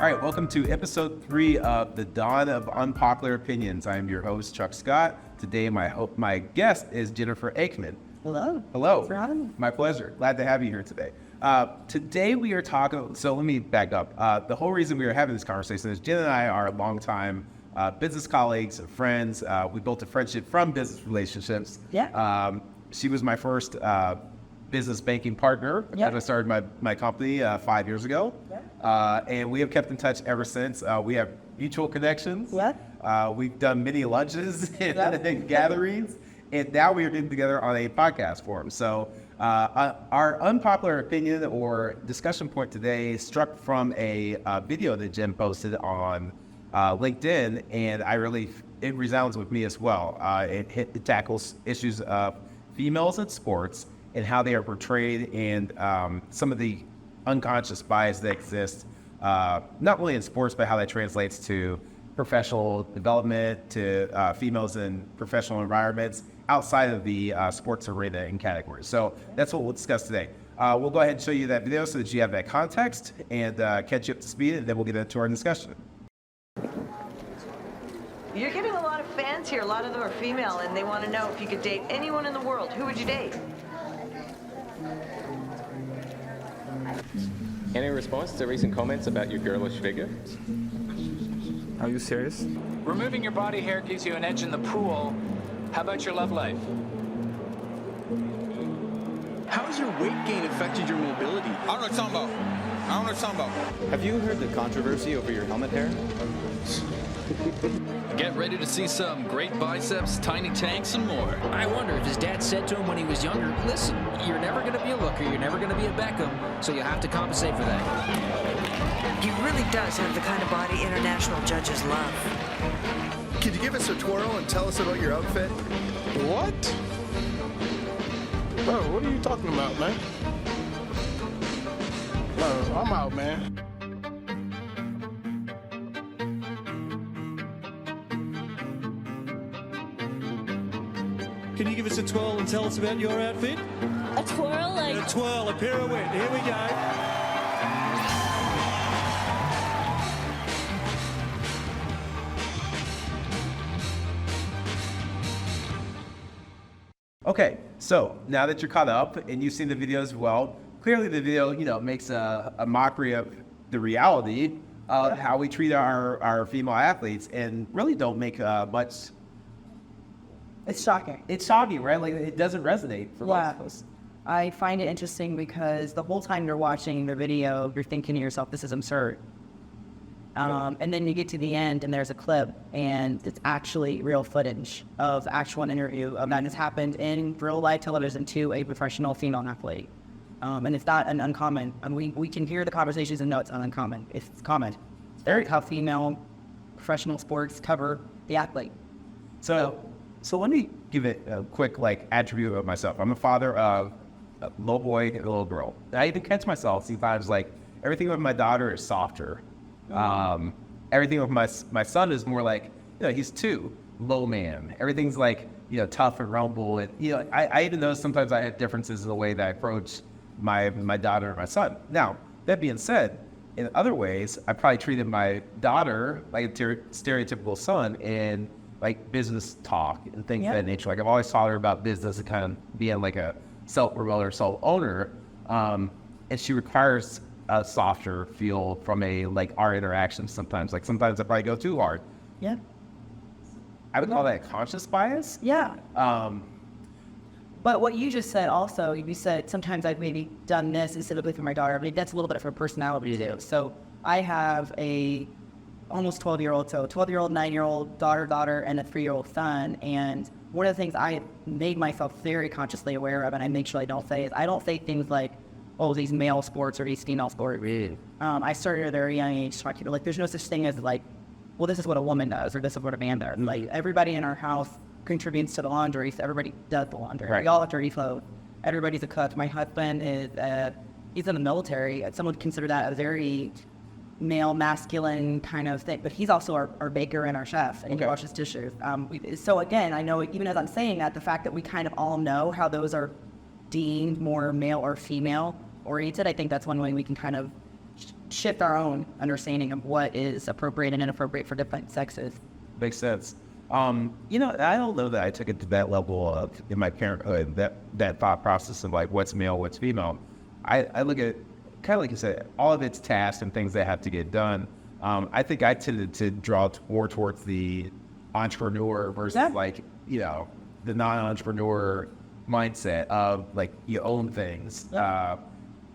All right, welcome to episode 3 of the Don of Unpopular Opinions. I am your host, Chuck Scott. Today, my guest is Jennifer Aikman. Hello. Hello. Thanks for having me. My pleasure. Glad to have you here today. Today we are talking, so let me back up. The whole reason we are having this conversation is Jen and I are longtime business colleagues and friends. We built a friendship from business relationships. Yeah. She was my first business banking partner as I started my company 5 years ago. And we have kept in touch ever since. We have mutual connections. We've done many lunches and gatherings. And now we are getting together on a podcast forum. So our unpopular opinion or discussion point today struck from a video that Jen posted on LinkedIn. And it resounds with me as well. It tackles issues of females in sports and how they are portrayed and some of the unconscious bias that exists, not only in sports, but how that translates to professional development, to females in professional environments outside of the sports arena and categories. So that's what we'll discuss today. We'll go ahead and show you that video so that you have that context and catch you up to speed, and then we'll get into our discussion. You're getting a lot of fans here. A lot of them are female, and they want to know if you could date anyone in the world. Who would you date? Any response to recent comments about your girlish figure? Are you serious? Removing your body hair gives you an edge in the pool. How about your love life? How has your weight gain affected your mobility? I don't know what you're talking about. I don't know what you're talking about. Have you heard the controversy over your helmet hair? Get ready to see some great biceps, tiny tanks, and more. I wonder if his dad said to him when he was younger, listen, you're never going to be a Looker, you're never going to be a Beckham, so you have to compensate for that. He really does have the kind of body international judges love. Could you give us a twirl and tell us about your outfit? What? Bro, what are you talking about, man? Bro, I'm out, man. Can you give us a twirl and tell us about your outfit? A twirl, like... A twirl, a pirouette. Here we go. Okay, so now that you're caught up and you've seen the video as well, clearly the video, makes a mockery of the reality of how we treat our female athletes and really don't make much. It's shocking. It's shocking, right? Like, it doesn't resonate for most of us. I find it interesting because the whole time you're watching the video, you're thinking to yourself, this is absurd. And then you get to the end and there's a clip and it's actually real footage of actual interview of that has happened in real live television to a professional female athlete. And it's not an uncommon, and we can hear the conversations and know it's not uncommon. It's common. It's very how female professional sports cover the athlete. So let me give it a quick attribute of myself. I'm a father of a little boy and a little girl. I even catch myself sometimes everything with my daughter is softer. Everything with my son is more he's 2, low man. Everything's tough and rumble. And I even know sometimes I have differences in the way that I approach my daughter and my son. Now, that being said, in other ways, I probably treated my daughter like a stereotypical son in business talk and things of that nature. I've always taught her about business and kind of being a self-promoter, self-owner. And she requires a softer feel from our interactions sometimes. Sometimes I probably go too hard. Yeah. I would call that conscious bias. Yeah. But what you just said also, you said sometimes I've maybe done this specifically for my daughter. I mean, that's a little bit of her personality to do. So I have a almost 12-year-old, 9-year-old daughter, and a 3-year-old son. And one of the things I made myself very consciously aware of, and I make sure I don't say, is I don't say things like, oh, these male sports or these female sports. Really? I started at a very young age talking to there's no such thing as well, this is what a woman does or this is what a man does. Everybody in our house contributes to the laundry, so everybody does the laundry. Right. We all have dirty clothes. Everybody's a cook. My husband is, he's in the military. Some would consider that a very male, masculine kind of thing, but he's also our baker and our chef, and he washes dishes. So again, I know even as I'm saying that, the fact that we kind of all know how those are deemed more male or female oriented, I think that's one way we can kind of shift our own understanding of what is appropriate and inappropriate for different sexes. Makes sense. You know, I don't know that I took it to that level of in my parenthood, that thought process of like what's male, what's female. I look at kind of like you said, all of it's tasks and things that have to get done. I think I tended to draw more towards the entrepreneur versus like, you know, the non-entrepreneur mindset of like you own things.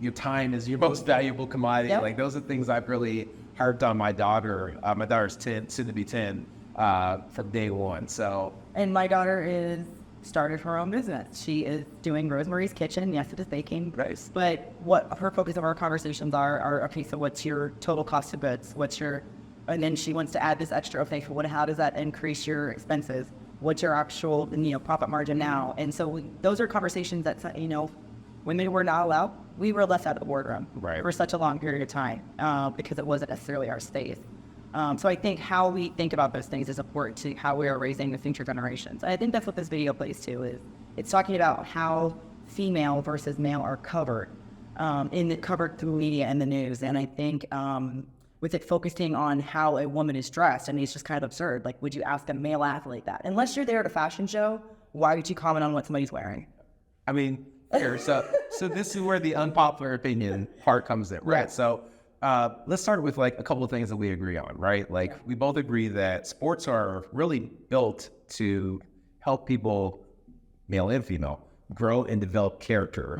Your time is your most valuable commodity. Like those are things I've really harped on my daughter. My daughter's 10, soon to be 10, from day one. So, and my daughter started her own business. She is doing Rosemary's Kitchen. Yes, it is baking. Nice. But what her focus of our conversations are okay, so what's your total cost of goods? And then she wants to add this extra, okay, so how does that increase your expenses? What's your actual, profit margin now? And so those are conversations that, when they were not allowed, we were left out of the boardroom for such a long period of time because it wasn't necessarily our space. So I think how we think about those things is important to how we are raising the future generations. I think that's what this video plays to is it's talking about how female versus male are covered covered through media and the news. And I think with it focusing on how a woman is dressed, it's just kind of absurd. Like, would you ask a male athlete that? Unless you're there at a fashion show, why would you comment on what somebody's wearing? I mean, here, so this is where the unpopular opinion part comes in, right? So let's start with like a couple of things that we agree on, right? Like we both agree that sports are really built to help people, male and female, grow and develop character,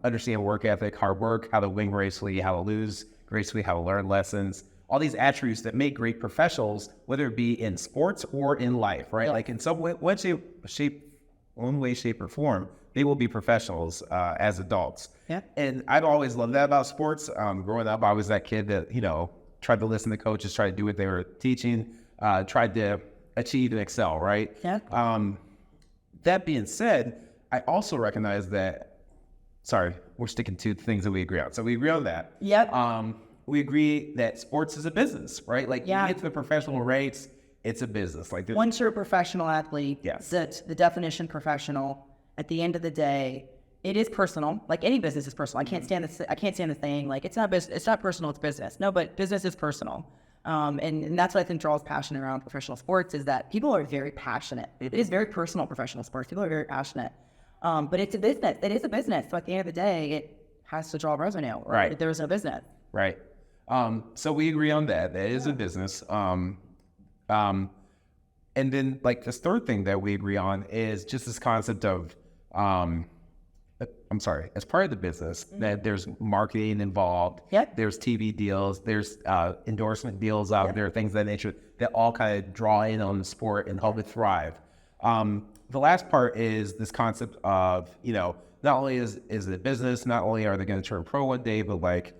understand work ethic, hard work, how to win gracefully, how to lose gracefully, how to learn lessons, all these attributes that make great professionals, whether it be in sports or in life, right? Like in some way, one way, shape, or form, they will be professionals as adults. And I've always loved that about sports. Growing up, I was that kid that, tried to listen to coaches, tried to do what they were teaching, tried to achieve and excel, right? That being said, I also recognize that, we're sticking to things that we agree on. So we agree on that. We agree that sports is a business, right? Like you get to the professional ranks, it's a business. Like once you're a professional athlete, the definition professional, at the end of the day, it is personal. Like any business is personal. I can't stand the saying like it's not personal, it's business. No, but business is personal. And that's what I think draws passion around professional sports is that people are very passionate. It is very personal, professional sports. People are very passionate. But it's a business. It is a business. So at the end of the day, it has to draw revenue. Right. If there is no business. Right. So we agree on that. That is a business. And then like this third thing that we agree on is just this concept of, as part of the business, that there's marketing involved. There's TV deals, there's endorsement deals out there, things of that nature that all kind of draw in on the sport and help it thrive. The last part is this concept of, not only is it a business, not only are they going to turn pro one day, but like,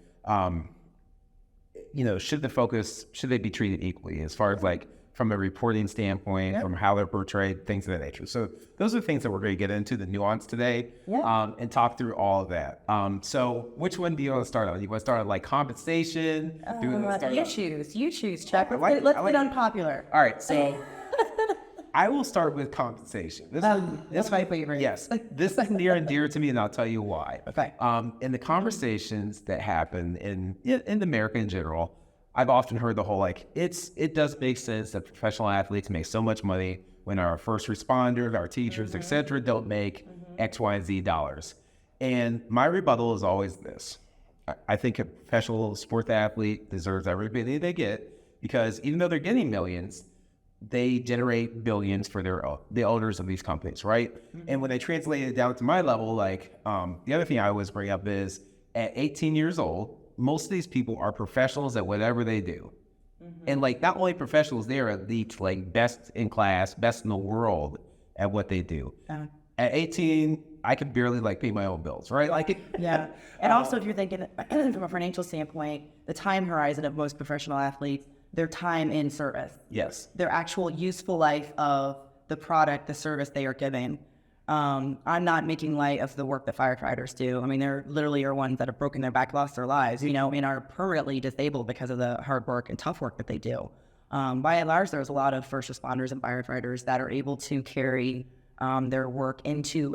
should they be treated equally as far as like from a reporting standpoint, from how they're portrayed, things of that nature. So those are things that we're going to get into, the nuance today, and talk through all of that. So which one do you want to start on? You want to start on like compensation? You choose, Chuck. Let's get unpopular. All right, so I will start with compensation. That's my favorite. Yes, this is near and dear to me, and I'll tell you why. Okay. In the conversations that happen in America in general, I've often heard the whole like, it does make sense that professional athletes make so much money when our first responders, our teachers, etc., don't make X, Y, and Z dollars. And my rebuttal is always this. I think a professional sports athlete deserves every penny they get because even though they're getting millions, they generate billions for the owners of these companies, right? And when they translate it down to my level, like the other thing I always bring up is at 18 years old, most of these people are professionals at whatever they do. And like not only professionals, they're elite, like best in class, best in the world at what they do. At 18, I can barely like pay my own bills, right? And also if you're thinking from a financial standpoint, the time horizon of most professional athletes, their time in service. Yes. Their actual useful life of the product, the service they are giving. I'm not making light of the work that firefighters do. I mean, they're literally are ones that have broken their back, lost their lives, and are permanently disabled because of the hard work and tough work that they do. By and large, there's a lot of first responders and firefighters that are able to carry their work into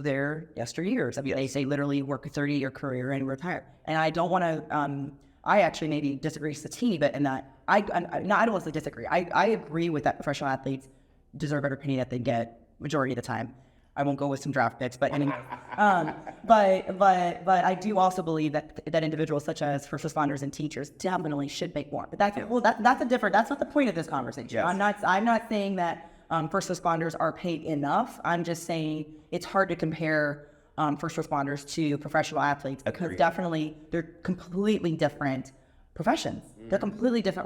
their yesteryears. I mean, they literally work a 30-year career and retire. And I don't want to, I actually maybe disagree with the teeny bit in that, I don't want to say disagree. I agree with that professional athletes deserve better pay that they get majority of the time. I won't go with some draft picks, but anyway. But I do also believe that individuals such as first responders and teachers definitely should make more. But that's not the point of this conversation. Yes. I'm not saying that first responders are paid enough. I'm just saying it's hard to compare first responders to professional athletes because definitely they're completely different professions. They're completely different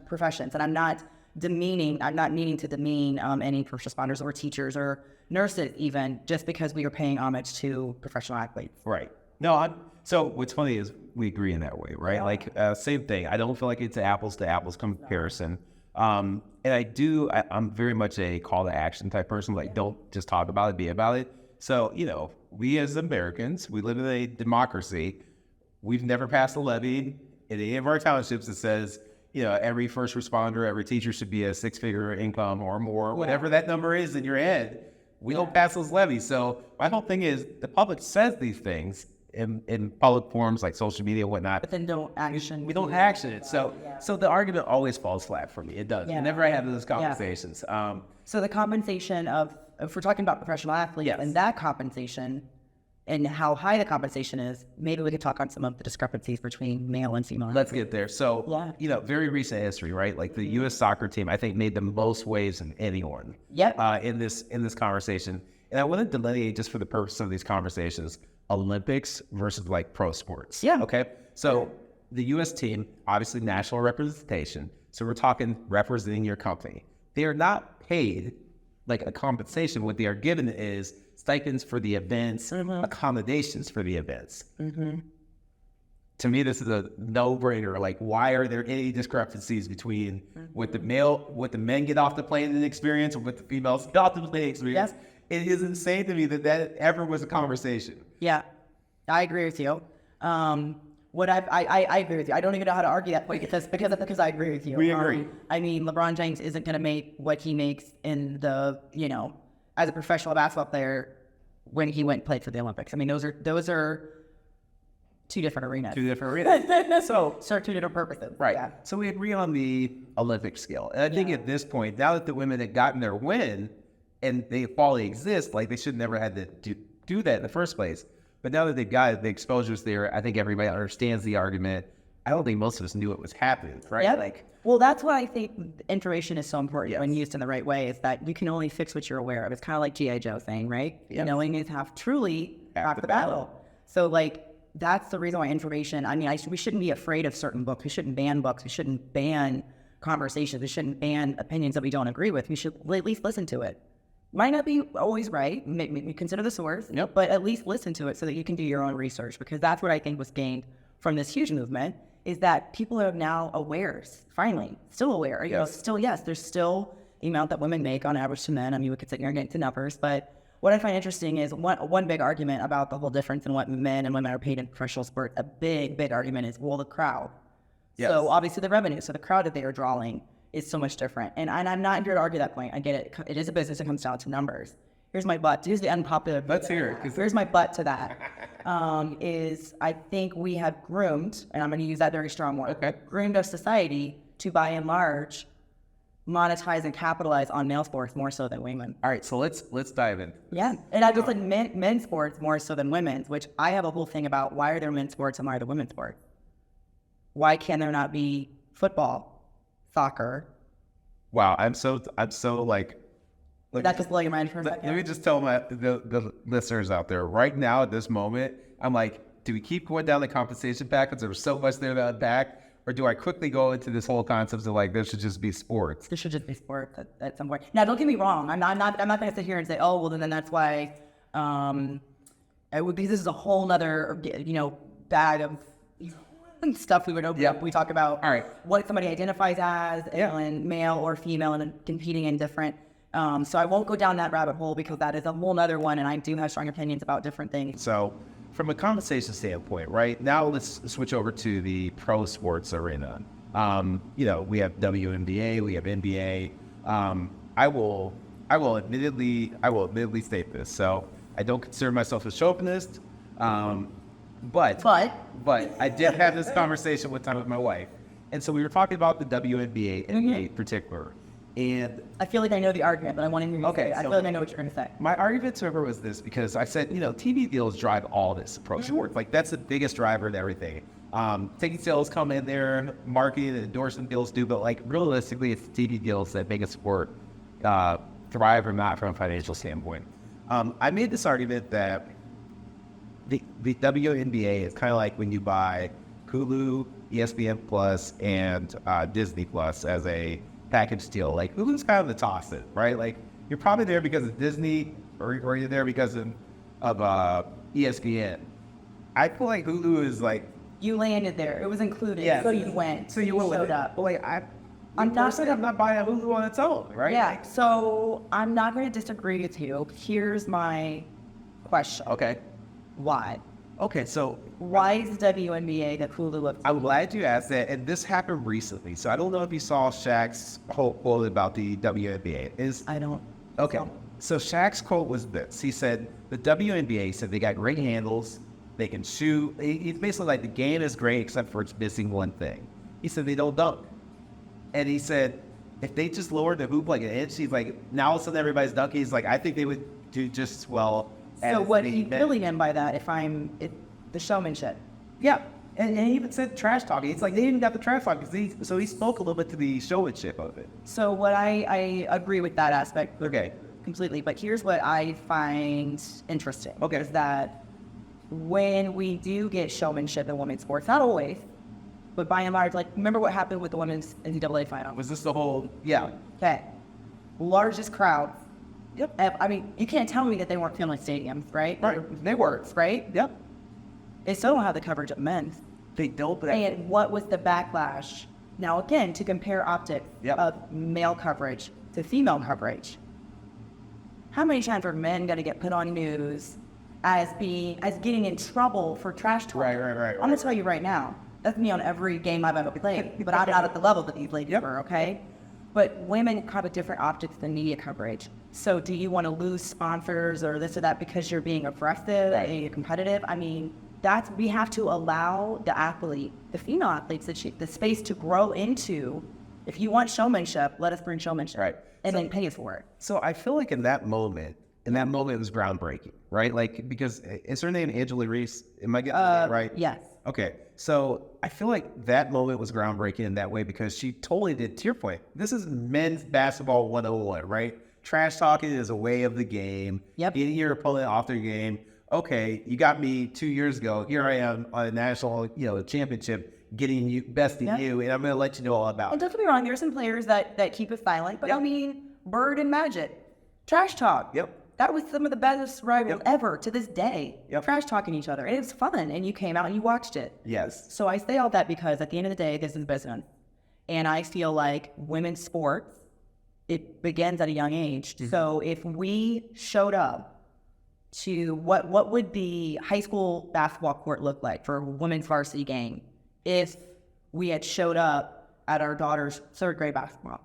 professions, and I'm not meaning to demean any first responders or teachers or nurses even just because we are paying homage to professional athletes. Right. No, so what's funny is we agree in that way, right? Yeah. Like same thing. I don't feel like it's an apples to apples comparison. And I'm very much a call to action type person. Like, don't just talk about it, be about it. So, we as Americans, we live in a democracy. We've never passed a levy in any of our townships that says, every first responder, every teacher should be a 6-figure income or more, whatever that number is in your head. We don't pass those levies. So my whole thing is the public says these things in public forums like social media and whatnot. But then don't action. We don't action it. So the argument always falls flat for me. It does. Yeah. Whenever I have those conversations. So the compensation if we're talking about professional athletes and that compensation and how high the compensation is, maybe we could talk on some of the discrepancies between male and female. Let's get there. So, very recent history, right? Like the U.S. soccer team, I think, made the most waves than anyone in this conversation. And I want to delineate, just for the purpose of these conversations, Olympics versus like pro sports. Yeah. Okay. So the U.S. team, obviously national representation. So we're talking representing your company. They are not paid like a compensation. What they are given is stipends for the events, accommodations for the events. To me, this is a no-brainer. Like, why are there any discrepancies between what the men get off the plane and experience and what the females get off the plane experience? Yes. It is insane to me that ever was a conversation. Yeah, I agree with you. I agree with you. I don't even know how to argue that point because I agree with you. We agree. I mean, LeBron James isn't going to make what he makes in the, as a professional basketball player when he went and played for the Olympics. I mean, those are two different arenas. So serve two different purposes. Right. Yeah. So we agree on the Olympic scale. And I think at this point, now that the women had gotten their win and they quality exist, like they should never had to do that in the first place. But now that they've got it, the exposure's there, I think everybody understands the argument. I don't think most of us knew it was happening, right? Yep. Well, that's why I think information is so important when used in the right way, is that you can only fix what you're aware of. It's kind of like G.I. Joe saying, right? Yep. Knowing is half truly half the battle. So, that's the reason why information, we shouldn't be afraid of certain books. We shouldn't ban books. We shouldn't ban conversations. We shouldn't ban opinions that we don't agree with. We should at least listen to it. Might not be always right. Maybe consider the source, but at least listen to it so that you can do your own research, because that's what I think was gained from this huge movement, is that people are now aware, finally, still aware. There's still the amount that women make on average to men. I mean, we could sit here and get into numbers, but what I find interesting is one big argument about the whole difference in what men and women are paid in professional sport. A big argument is, the crowd. Yes. So obviously the revenue, so the crowd that they are drawing is so much different. And I'm not here to argue that point. I get it. It is a business. It comes down to numbers. Here's my but. Here's the unpopular. Let's hear it. Here's my but to that. Is I think we have groomed, and I'm going to use that very strong word, groomed our society to, by and large, monetize and capitalize on male sports more so than women. All right, so let's dive in. Yeah, and I just like men's sports more so than women's, which I have a whole thing about why are there men's sports and why are there women's sports? Why can there not be football, soccer? Wow, I'm so like. Did that just blow your mind for a second? Let me just tell the listeners out there right now at this moment, I'm like, do we keep going down the compensation path because there's so much there to unpack? Or do I quickly go into this whole concept of there should just be sports? There should just be sports at some point. Now, don't get me wrong. I'm not going to sit here and say, oh, well, then that's why. This is a whole nother, bag of stuff we would open up. We talk about what somebody identifies as, and male or female, and competing in different. So I won't go down that rabbit hole because that is a whole nother one, and I do have strong opinions about different things. So, from a compensation standpoint, right now, let's switch over to the pro sports arena. We have WNBA, we have NBA. I will I will admittedly state this. So I don't consider myself a chauvinist, but I did have this conversation one time with my wife, and so we were talking about the WNBA in particular. And I feel like I know the argument, but I want to hear you say it. I feel like I know what you're going to say. My argument to her was this, because I said, TV deals drive all this approach to work. Like, that's the biggest driver in everything. Ticket sales come in there, marketing and endorsement deals do, but like realistically, it's TV deals that make us work, thrive or not from a financial standpoint. I made this argument that the WNBA is kind of like when you buy Hulu, ESPN Plus, and Disney Plus as a package deal. Like, Hulu's kind of the toss-it, right? Like, you're probably there because of Disney, or you're there because of ESPN. I feel like Hulu is like, you landed there. It was included. Yeah. So you went. So you showed up. But like, I'm not buying Hulu on its own, right? Yeah. Like, so I'm not going to disagree with you. Here's my question. Okay. Why? Okay, so why is WNBA the Hulu of? I'm glad you asked that, and this happened recently. So I don't know if you saw Shaq's whole quote about the WNBA. I don't. Okay. So Shaq's quote was this. He said, the WNBA said they got great handles, they can shoot. He's basically like, the game is great except for it's missing one thing. He said they don't dunk. And he said, if they just lowered the hoop like an inch, he's like, now all of a sudden everybody's dunking. He's like, I think they would do just as well. So what he really meant by that, the showmanship. Yeah. And he even said trash talking. It's like they didn't have the trash talk because he spoke a little bit to the showmanship of it. So what I agree with that aspect. Okay. Completely. But here's what I find interesting. Okay. Is that when we do get showmanship in women's sports, not always, but by and large, like, remember what happened with the women's NCAA final? Was this the whole, yeah. Okay. Largest crowd. Yep. I mean, you can't tell me that they weren't filling stadiums, right? Right. They were. Right? Yep. They still don't have the coverage of men's. They don't. But and what was the backlash? Now, again, to compare optics of male coverage to female coverage, how many times are men going to get put on news as getting in trouble for trash talk? Right. I'm going to tell you right now, that's me on every game I've ever played, but I'm not at the level that you played for, okay? But women have a different optics than media coverage. So do you want to lose sponsors or this or that because you're being aggressive and you're competitive? I mean, we have to allow the athlete, the female athletes, the space to grow into. If you want showmanship, let us bring showmanship. Right. And then pay us for it. So I feel like in that moment it was groundbreaking, right? Like, because is her name Angela Reese? Am I getting that right? Yes. Okay. So I feel like that moment was groundbreaking in that way because she totally did, to your point, this is men's basketball 101, right? Trash talking is a way of the game. Yep. Getting your opponent off their game. Okay, you got me 2 years ago. Here I am on a national, championship, getting you, besting you, and I'm going to let you know all about it. And don't get me wrong, there are some players that keep it silent, but I mean, Bird and Magic, trash talk. Yep. That was some of the best rivals ever to this day. Trash talking each other. And it was fun, and you came out and you watched it. Yes. So I say all that because at the end of the day, this is business. And I feel like women's sports, it begins at a young age. Mm-hmm. So if we showed up to what would the high school basketball court look like for a women's varsity game if we had showed up at our daughter's third grade basketball?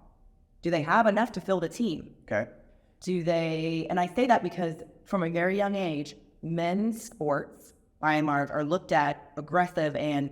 Do they have enough to field a team? Okay. Do they, and I say that because from a very young age, men's sports, by and large, are looked at aggressive and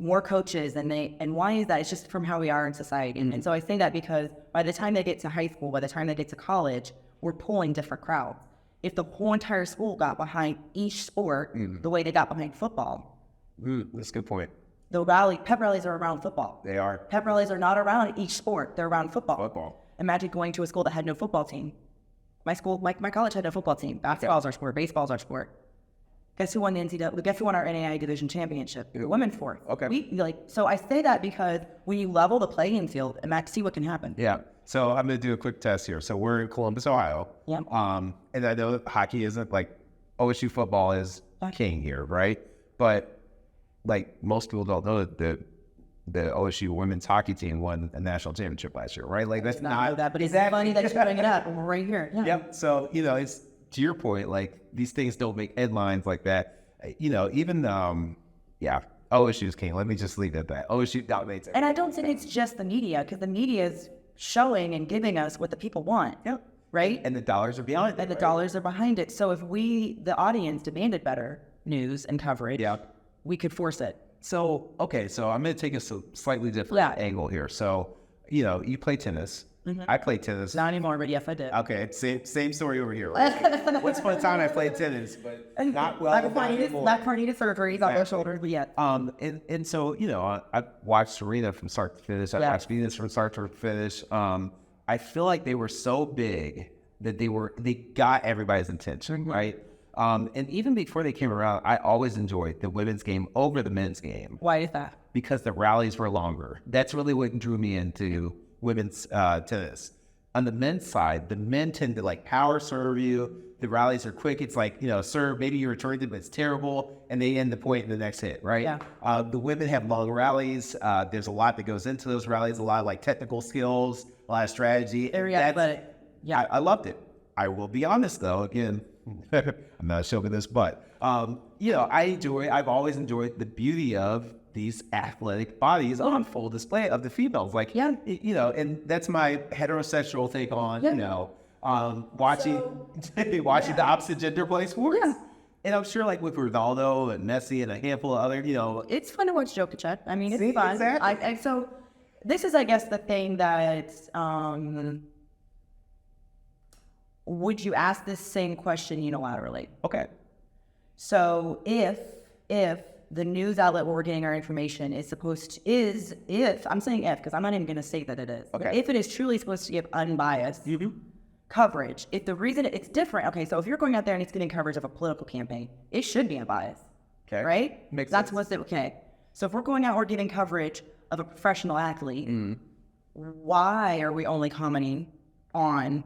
more coaches, and why is that? It's just from how we are in society. And so I say that because by the time they get to high school, by the time they get to college, we're pulling different crowds. If the whole entire school got behind each sport the way they got behind football. That's a good point. Pep rallies are around football. They are. Pep rallies are not around each sport. They're around football. Imagine going to a school that had no football team. My college had no football team. Basketball's our sport. Baseball's our sport. Guess who won the NCAA? Guess who won our NAIA division championship? The women's sport. Okay. So I say that because when you level the playing field, and see what can happen. Yeah. So I'm going to do a quick test here. So we're in Columbus, Ohio. Yep. And I know that hockey isn't like OSU football is king here, right? But like most people don't know that the OSU women's hockey team won a national championship last year, right? Like that's not that, but it's funny that you're bringing it up. We're right here. Yeah. Yep. So it's to your point, like these things don't make headlines like that. Even OSU's king. Let me just leave it at that. OSU dominates it. And I don't think it's just the media, because the media is showing and giving us what the people want. Yep. right? And the dollars are behind it. And the dollars are behind it. So if we, the audience, demanded better news and coverage, we could force it. So, okay, so I'm going to take a slightly different angle here. So, you know, you play tennis. I play tennis. Not anymore, but yes, I did. Okay, same story over here. Right? Once upon a time, I played tennis, but not well. That part needed surgery on my shoulders, but yet. And so, you know, I watched Serena from start to finish. I watched Venus from start to finish. I feel like they were so big that they got everybody's attention, right? And even before they came around, I always enjoyed the women's game over the men's game. Why is that? Because the rallies were longer. That's really what drew me into women's tennis. On the men's side, the men tend to like power serve you. The rallies are quick. It's like, you know, serve, maybe you returned it, but it's terrible, and they end the point in the next hit, right? Yeah. The women have long rallies. There's a lot that goes into those rallies, a lot of like technical skills, a lot of strategy. Very athletic. Yeah. I loved it. I will be honest though, again, I'm not showing this, but, you know, I've always enjoyed the beauty of these athletic bodies on full display of the females. Like, you know, and that's my heterosexual take on, you know, watching the opposite gender play sports. Yeah. And I'm sure like with Ronaldo and Messi and a handful of other, you know. It's fun to watch Jokic. I mean, it's fun. Exactly. So this is, I guess, the thing that, would you ask this same question unilaterally? Okay. So if the news outlet where we're getting our information is if I'm saying if, because I'm not even going to say that it is. Okay. If it is truly supposed to give unbiased coverage, if the reason it's different, okay, so if you're going out there and it's getting coverage of a political campaign, it should be unbiased. Okay. Right? Makes That's sense. what's okay. So if we're going out, we're getting coverage of a professional athlete, why are we only commenting on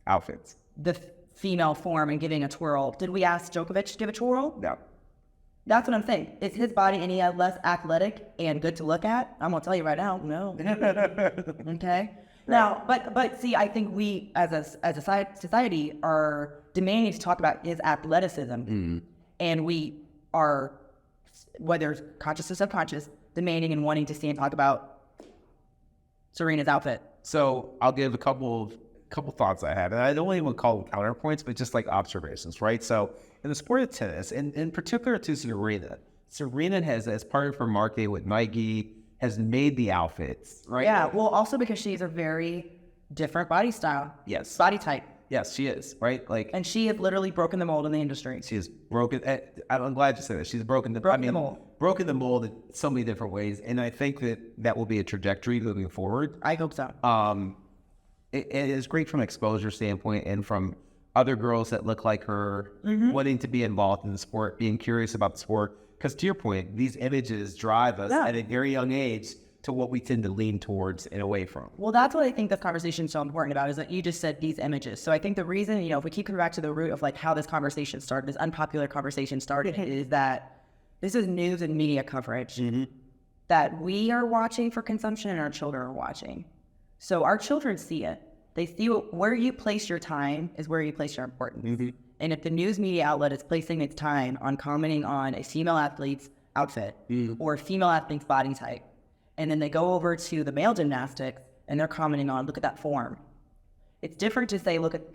outfits, the female form and giving a twirl? Did we ask Djokovic to give a twirl? No. That's what I'm saying. Is his body any less athletic and good to look at? I'm gonna tell you right now, no. Okay. Now, but see, I think we as a society are demanding to talk about his athleticism, and we are, whether it's conscious or subconscious, demanding and wanting to see and talk about Serena's outfit. So I'll give a couple thoughts I have, and I don't even call them counterpoints, but just like observations, right? So in the sport of tennis, and in particular to Serena has, as part of her marketing with Nike, has made the outfits, right? Yeah, well, also because she's a very different body style. Yes. Body type. Yes, she is, right? Like, and she has literally broken the mold in the industry. She has broken. I'm glad you said that. She's broken the mold. Broken the mold in so many different ways, and I think that will be a trajectory moving forward. I hope so. It is great from an exposure standpoint and from other girls that look like her, wanting to be involved in the sport, being curious about the sport. Because to your point, these images drive us at a very young age to what we tend to lean towards and away from. Well, that's what I think this conversation is so important about, is that you just said these images. So I think the reason, you know, if we keep coming back to the root of like how this conversation started, this unpopular conversation started, is that this is news and media coverage that we are watching for consumption and our children are watching. So our children see it. They see where you place your time is where you place your importance. And if the news media outlet is placing its time on commenting on a female athlete's outfit or a female athlete's body type, and then they go over to the male gymnastics and they're commenting on, look at that form. It's different to say, look at,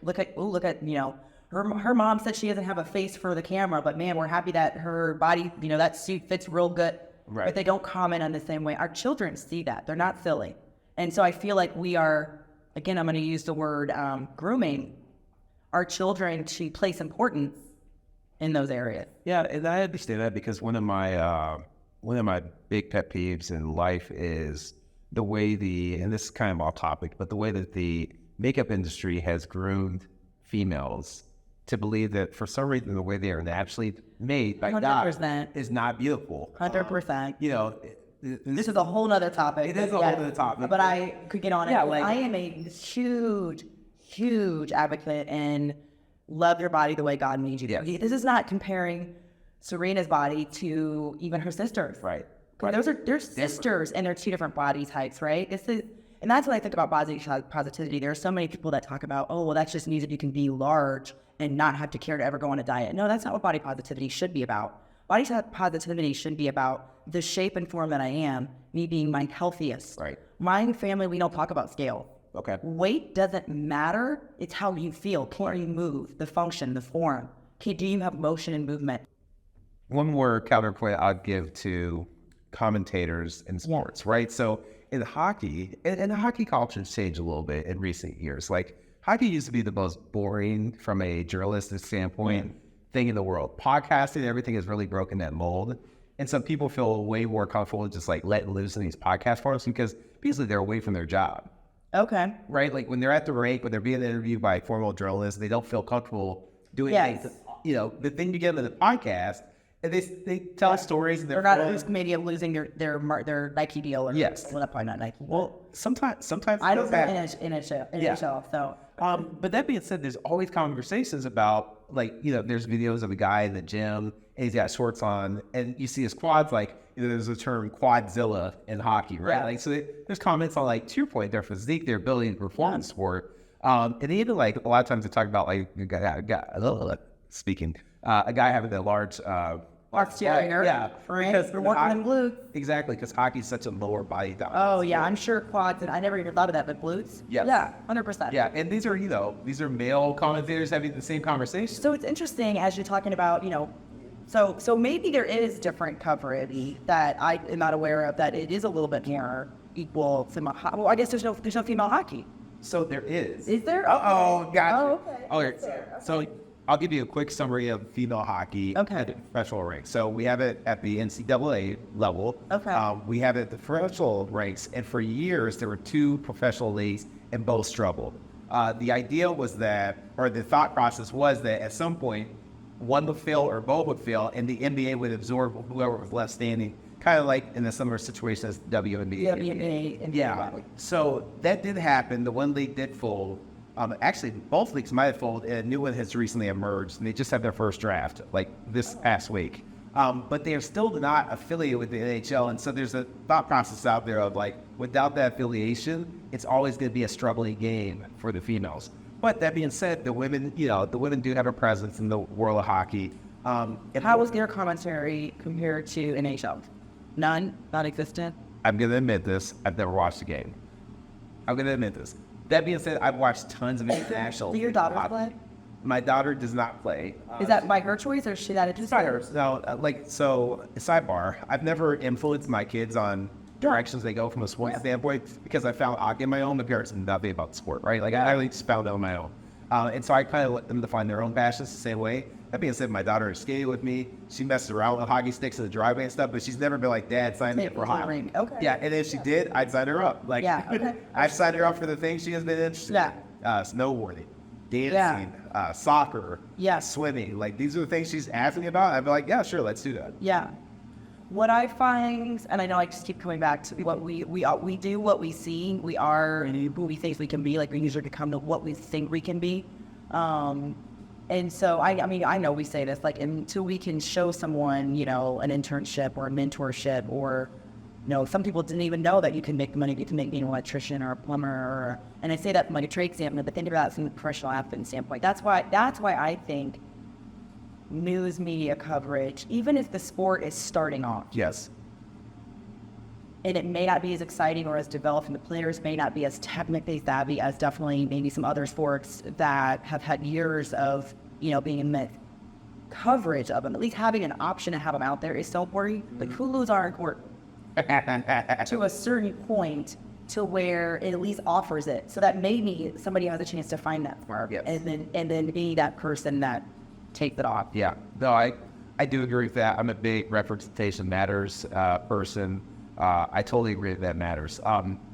you know, her mom said she doesn't have a face for the camera, but man, we're happy that her body, you know, that suit fits real good. Right. But they don't comment on the same way. Our children see that. They're not silly. And so I feel like we are, again, I'm going to use the word grooming our children to place importance in those areas. Yeah, and I understand that, because one of my big pet peeves in life is the way and this is kind of off topic, but the way that the makeup industry has groomed females to believe that for some reason the way they are naturally made by God is not beautiful. 100%. You know, this is a whole nother topic. It is a whole other topic. But I could get on it. Yeah, like, I am a huge advocate and love your body the way God made you. Yes. This is not comparing Serena's body to even her sisters. Right. They're sisters and they're two different body types, right? And that's what I think about body positivity. There are so many people that talk about, oh, well, that just means that you can be large and not have to care to ever go on a diet. No, that's not what body positivity should be about. Body positivity should be about the shape and form that I am, me being my healthiest. Right. My family, we don't talk about scale. Okay. Weight doesn't matter. It's how you feel. Can you move? The function, the form. Do you have motion and movement? One more counterpoint I'd give to commentators in sports, right? So in hockey, and the hockey culture's changed a little bit in recent years. Like, hockey used to be the most boring from a journalistic standpoint thing in the world. Podcasting, everything has really broken that mold. And some people feel way more comfortable just like letting loose in these podcast forums because basically they're away from their job. Okay. Right? Like when they're at the rink, when they're being interviewed by formal journalists, they don't feel comfortable doing things. You know, the thing you get in the podcast, and they tell stories. And they're not at risk maybe of losing their Nike deal. Or well, probably not Nike. Well, sometimes I don't know NHL. So, but that being said, there's always conversations about like, you know, there's videos of a guy in the gym and he's got shorts on, and you see his quads. Like, you know, there's a term quadzilla in hockey, right? Yeah. Like, so there's comments on like, to your point, their physique, their ability to perform in sport, and even like a lot of times they talk about like a guy having that large. Yeah, because they're working on glutes. Exactly, because hockey is such a lower body dominance. Oh yeah, I'm sure quads, and I never even thought of that, but glutes. Yes. Yeah, 100%. Yeah, and these are male commentators having the same conversation. So it's interesting as you're talking about, you know, so maybe there is different coverage that I am not aware of, that it is a little bit more equal to well, I guess there's no female hockey. So there is. Is there? Gotcha. Oh, okay. So I'll give you a quick summary of female hockey at the professional ranks. So we have it at the NCAA level. Okay. We have it at the professional ranks, and for years there were two professional leagues, and both struggled. The idea was that, or the thought process was that at some point, one would fail or both would fail, and the NBA would absorb whoever was left standing, kind of like in a similar situation as WNBA. Yeah. So that did happen. The one league did fold. Actually, both leagues might have folded, and a new one has recently emerged, and they just had their first draft, like this past week. But they are still not affiliated with the NHL, and so there's a thought process out there of like, without that affiliation, it's always going to be a struggling game for the females. But that being said, the women do have a presence in the world of hockey. How was their commentary compared to NHL? None? Non-existent? I'm going to admit this. I've never watched a game. I'm going to admit this. That being said, I've watched tons of international. Do your daughters play? My daughter does not play. Is that by her choice, or is she that interested? It's by her. No, so sidebar. I've never influenced my kids on directions they go from a sports standpoint, because I found hockey in my own. My parents knew nothing about the sport, right? Like I really just found it on my own. And so I kind of let them define their own passions the same way. That being said, my daughter is skating with me. She messes around with hockey sticks in the driveway and stuff, but she's never been like, Dad, sign me up for hockey. Okay. Yeah, and if she did, I'd sign her up. Like, I've signed her up for the things she has been interested in. Snowboarding, dancing, soccer, swimming. Like, these are the things she's asking me about. I'd be like, yeah, sure, let's do that. Yeah. What I find, and I know I just keep coming back to what we do what we see. We are who we think we can be. Like, we usually become to what we think we can be. And so, I mean, I know we say this, like, until we can show someone, you know, an internship or a mentorship, or, you know, some people didn't even know that you can make money, you can make being an electrician or a plumber, and I say that from like a trade standpoint, but think about it from a professional athlete standpoint. That's why I think news media coverage, even if the sport is starting off. Yes. And it may not be as exciting or as developed, and the players may not be as technically savvy as definitely maybe some other sports that have had years of, you know, being in the coverage of them. At least having an option to have them out there is so important. Like, Hulu's are important to a certain point, to where it at least offers it, so that maybe somebody has a chance to find that for, and then be that person that takes it off. Yeah. No, I do agree with that. I'm a big representation matters person. I totally agree that matters.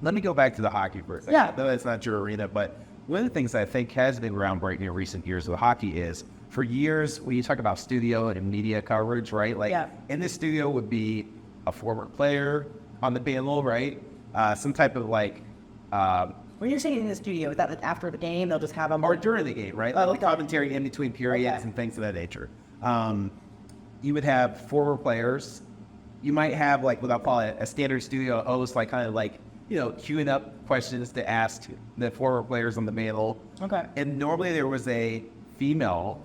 Let me go back to the hockey for a second. Yeah. I know that's not your arena, but one of the things I think has been groundbreaking in recent years with hockey is, for years, when you talk about studio and media coverage, right? Like, in the studio would be a former player on the panel, right? Some type of like... when you're saying in the studio, is that like after the game, they'll just have them? Or during the game, right? Like commentary in between periods and things of that nature. You would have former players. You might have, like, what I'll call it, a standard studio host, like, kind of like, you know, queuing up questions to ask the former players on the panel. Okay. And normally there was a female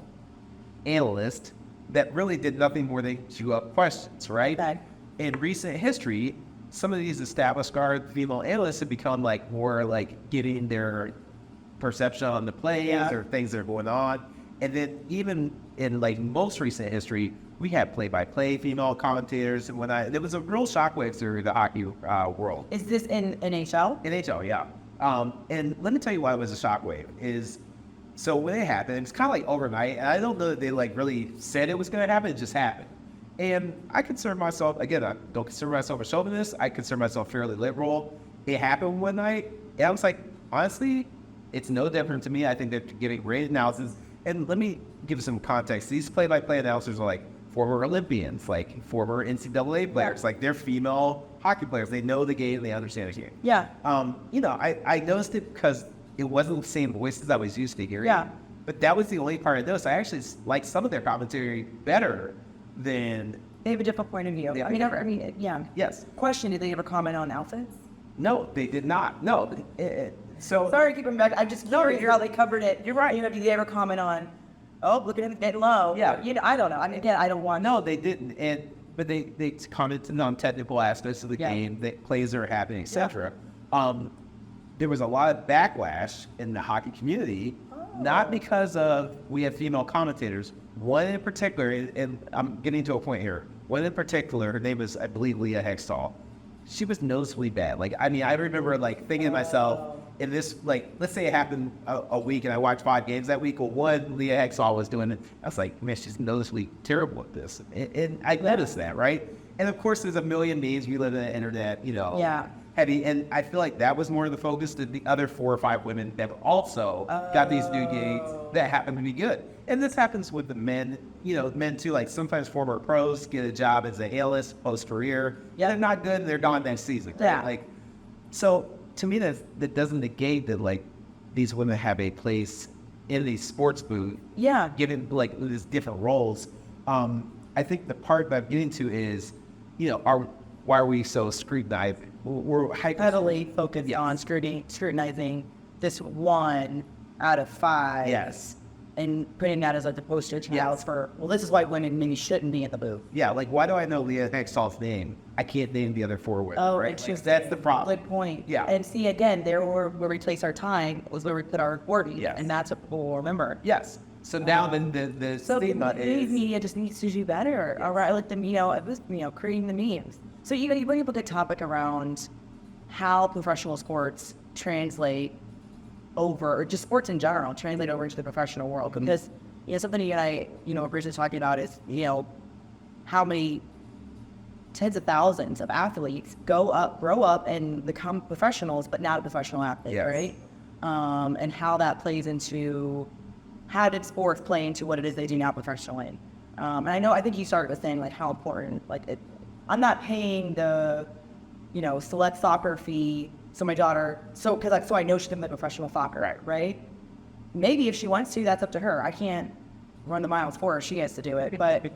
analyst that really did nothing more than queue up questions, right? Okay. In recent history, some of these established guard female analysts have become like more like getting their perception on the plays or things that are going on. And then even in like most recent history, we had play-by-play female commentators and whatnot. There was a real shockwave through the hockey world. Is this in NHL? NHL, yeah. And let me tell you why it was a shockwave. So when it happened, it's kind of like overnight. And I don't know that they like really said it was going to happen. It just happened. And I consider myself, again, I don't consider myself a chauvinist. I consider myself fairly liberal. It happened one night. And I was like, honestly, it's no different to me. I think they're giving great analysis. And let me give some context. These play-by-play announcers are like former Olympians, like former NCAA players, like they're female hockey players. They know the game, they understand the game. Yeah. You know, I noticed it because it wasn't the same voices I was used to hearing. Yeah. But that was the only part I noticed. I actually like some of their commentary better than. They have a different point of view. Yeah. Yes. Question: did they ever comment on outfits? No, they did not. No. So sorry, keep them back. I'm just curious how they covered it. You're right. You know, did they ever comment on? Oh, look at him getting low. Yeah. You know, I don't know. I mean, again, I don't want. No, they didn't. But they commented on technical aspects of the game, that plays are happening, etc. There was a lot of backlash in the hockey community, not because of we have female commentators. One in particular, and I'm getting to a point here. One in particular, her name is, I believe, Leah Hextall. She was noticeably bad. Like, I mean, I remember like thinking to myself, in this, like, let's say it happened a week and I watched 5 games that week. Well, one, Leah Hextall was doing it. I was like, man, she's noticeably terrible at this. And I noticed that, right? And of course, there's a million memes. We live in the internet, you know. Yeah. Heavy, and I feel like that was more of the focus than the other 4 or 5 women that also got these new gigs that happen to be good. And this happens with the men, you know, men too. Like sometimes former pros get a job as an analyst post-career. Yeah, they're not good and they're gone next season. Right? Yeah. Like, so to me, that doesn't negate that like these women have a place in the sports booth. Yeah. Given like these different roles. I think the part that I'm getting to is, you know, why are we so scrutinizing? We're heavily focused on scrutinizing this 1 out of 5. Yes. And putting that as like the poster child for, well, this is why women maybe shouldn't be in the booth. Yeah, like why do I know Leah Hextall's name? I can't name the other 4 women. Oh, right? Like, that's the problem. Good point. Yeah. And see, again, there where we place our time was where we put our wording. Yes. And that's what people will remember. Yes. So now the stigma is... media just needs to do better. Yes. All right, like creating the memes. So you bring up a good topic around how professional sports translate over, or just sports in general, translate over into the professional world. Because, you know, something you and I, you know, originally talking about is, you know, how many tens of thousands of athletes grow up and become professionals, but not professional athletes, right? And how that plays into, how did sports play into what it is they do now professionally? And I think you started with saying like how important, like I'm not paying the, you know, select soccer fee. So my daughter, so I know she can play professional soccer, right? Maybe if she wants to, that's up to her. I can't run the miles for her. She has to do it. But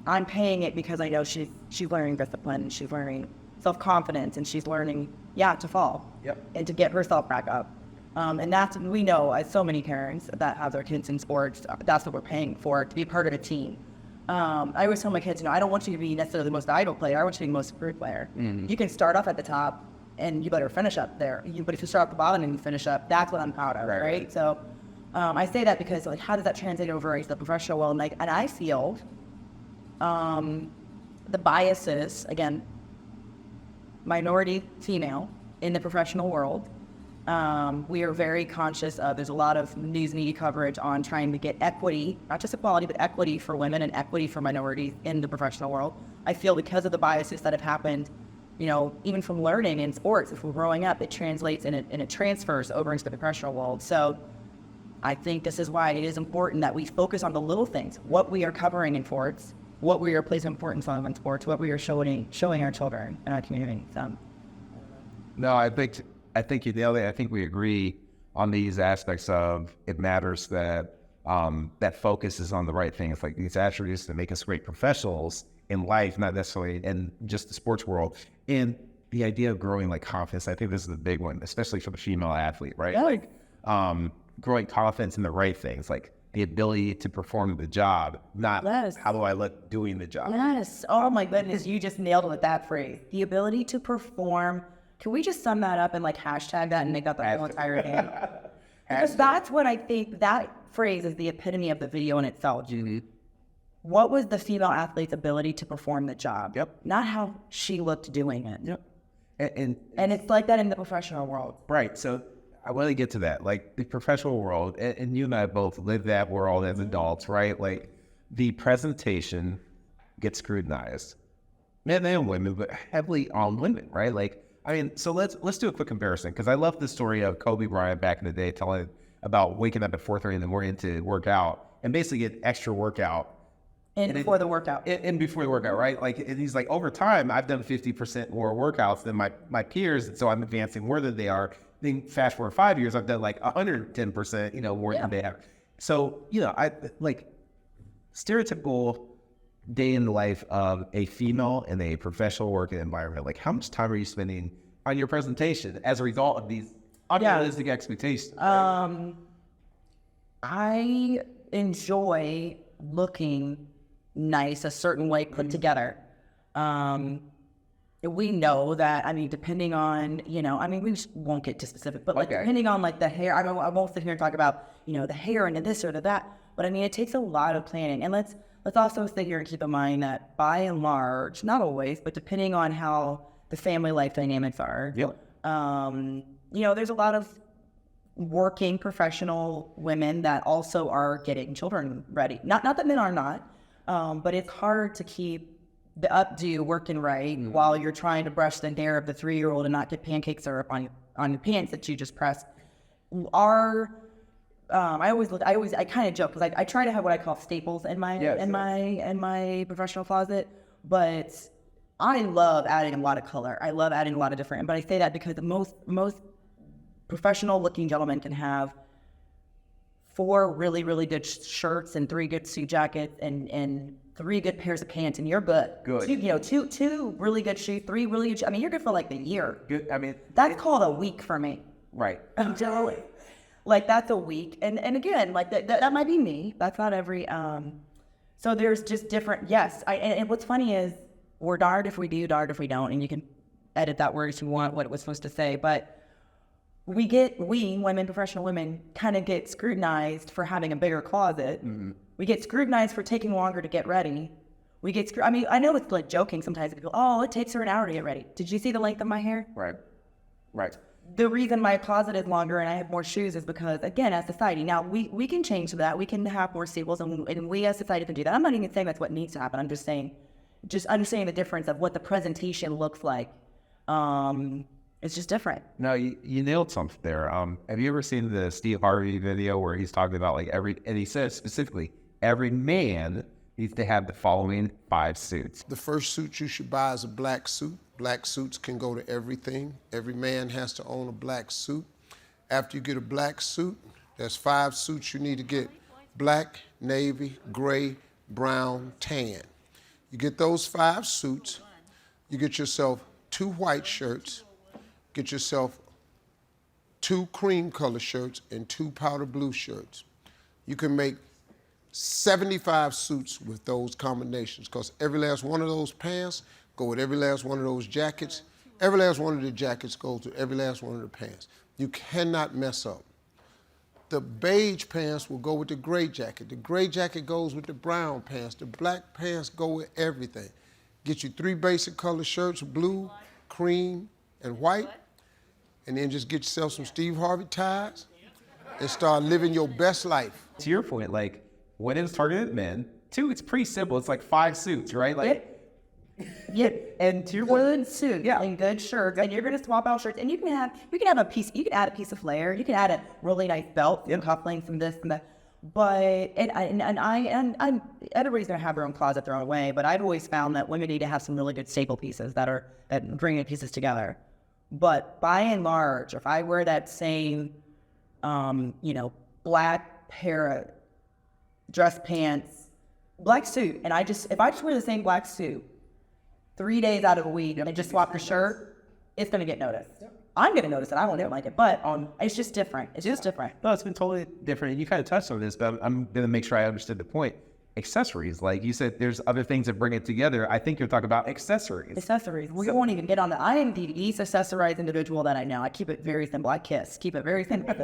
I'm paying it because I know she's learning discipline, she's learning self-confidence, and she's learning, to fall. Yep. And to get herself back up. And that's, we know, as so many parents that have their kids in sports, that's what we're paying for, to be part of a team. I always tell my kids, you know, I don't want you to be necessarily the most idle player. I want you to be the most improved player. Mm-hmm. You can start off at the top, and you better finish up there. But if you start at the bottom and you finish up, that's what I'm proud of, right? So I say that because, like, how does that translate over into the professional world? And I feel the biases, again, minority female in the professional world, we are very conscious of, there's a lot of news media coverage on trying to get equity, not just equality, but equity for women and equity for minorities in the professional world. I feel because of the biases that have happened, you know, even from learning in sports, if we're growing up, it translates and it transfers over into the professional world. So I think this is why it is important that we focus on the little things, what we are covering in sports, what we are placing importance on in sports, what we are showing our children and our community. So. No, I think you nailed it. I think we agree on these aspects of it matters that that focus is on the right things, like these attributes that make us great professionals in life, not necessarily in just the sports world. And the idea of growing like confidence, I think this is a big one, especially for the female athlete, right? Yeah. Like growing confidence in the right things, like the ability to perform the job, not how do I look doing the job. Yes. Oh my goodness, you just nailed it with that phrase. The ability to perform. Can we just sum that up and like hashtag that and make that the whole entire thing? Because that's what I think, that phrase is the epitome of the video in itself. What was the female athlete's ability to perform the job? Not how she looked doing it. And it's like that in the professional world. Right. So I want to get to that. Like the professional world, and you and I both live that world as adults, right? Like the presentation gets scrutinized. Men and women, but heavily on women, right? Like, I mean, so let's do a quick comparison, because I love the story of Kobe Bryant back in the day telling about waking up at 4:30 in the morning to work out and basically get extra workout. Before the workout. And before the workout, right? Like, and he's like, over time, I've done 50% more workouts than my peers, and so I'm advancing more than they are. Then fast forward 5 years, I've done like 110%, more than they have. So, I like stereotypical day in the life of a female in a professional working environment. Like, how much time are you spending on your presentation as a result of these unrealistic expectations? I enjoy looking nice, a certain way put together. We know that, depending on, we just won't get too specific, but depending on like the hair, I won't sit here and talk about, the hair and this or that, but it takes a lot of planning. And let's also sit here and keep in mind that by and large, not always, but depending on how the family life dynamics are, there's a lot of working professional women that also are getting children ready. Not that men are not, but it's hard to keep the updo working right while you're trying to brush the hair of the 3-year-old and not get pancake syrup on your pants that you just pressed. I kind of joke because I try to have what I call staples in my professional closet, but I love adding a lot of color. I love adding a lot of different, but I say that because most professional looking gentlemen can have 4 really, really good shirts and 3 good suit jackets and 3 good pairs of pants, and you're good. Two really good shoes, 3 really good shoes. You're good for like the year. Good. That's called a week for me. Right. I'm telling you. Like, that's a week. And again, like that might be me. That's not every, so there's just different, yes. And what's funny is we're darned if we do, darned if we don't. And you can edit that word if you want, what it was supposed to say. But we women, professional women, kind of get scrutinized for having a bigger closet. We get scrutinized for taking longer to get ready. I know it's like joking sometimes. People, it takes her an hour to get ready. Did you see the length of my hair? Right. The reason my closet is longer and I have more shoes is because, again, as society, now we can change to that. We can have more staples, and we as society can do that. I'm not even saying that's what needs to happen. I'm just saying, just understanding the difference of what the presentation looks like. It's just different. No, you nailed something there. Have you ever seen the Steve Harvey video where he's talking about and he says specifically, every man needs to have the following 5 suits. The first suit you should buy is a black suit. Black suits can go to everything. Every man has to own a black suit. After you get a black suit, there's 5 suits you need to get: black, navy, gray, brown, tan. You get those 5 suits, you get yourself 2 white shirts, get yourself 2 cream color shirts and 2 powder blue shirts. You can make 75 suits with those combinations, because every last one of those pants go with every last one of those jackets. Every last one of the jackets goes with every last one of the pants. You cannot mess up. The beige pants will go with the gray jacket. The gray jacket goes with the brown pants. The black pants go with everything. Get you 3 basic color shirts, blue, cream, and white, and then just get yourself some Steve Harvey ties and start living your best life. To your point, like, when it's targeted at men, 2, it's pretty simple. It's like 5 suits, right? Like, and 2 good suits and good shirts, and you're gonna swap out shirts, and you can add a piece of flair, you can add a really nice belt, some cufflinks, some this and that. But everybody's gonna have their own closet their own way. But I've always found that women need to have some really good staple pieces that bring the pieces together. But by and large, if I wear that same, black pair of dress pants, black suit, and if I just wear the same black suit 3 days out of the week and just swap the shirt, it's going to get noticed. I'm going to notice it. I won't like it, but it's just different. It's just different. No, it's been totally different. You kind of touched on this, but I'm going to make sure I understood the point. Accessories, like you said, there's other things that bring it together. I think you're talking about accessories. Accessories. We won't even get on that. I am the least accessorized individual that I know. I keep it very simple. I kiss. Keep it very simple.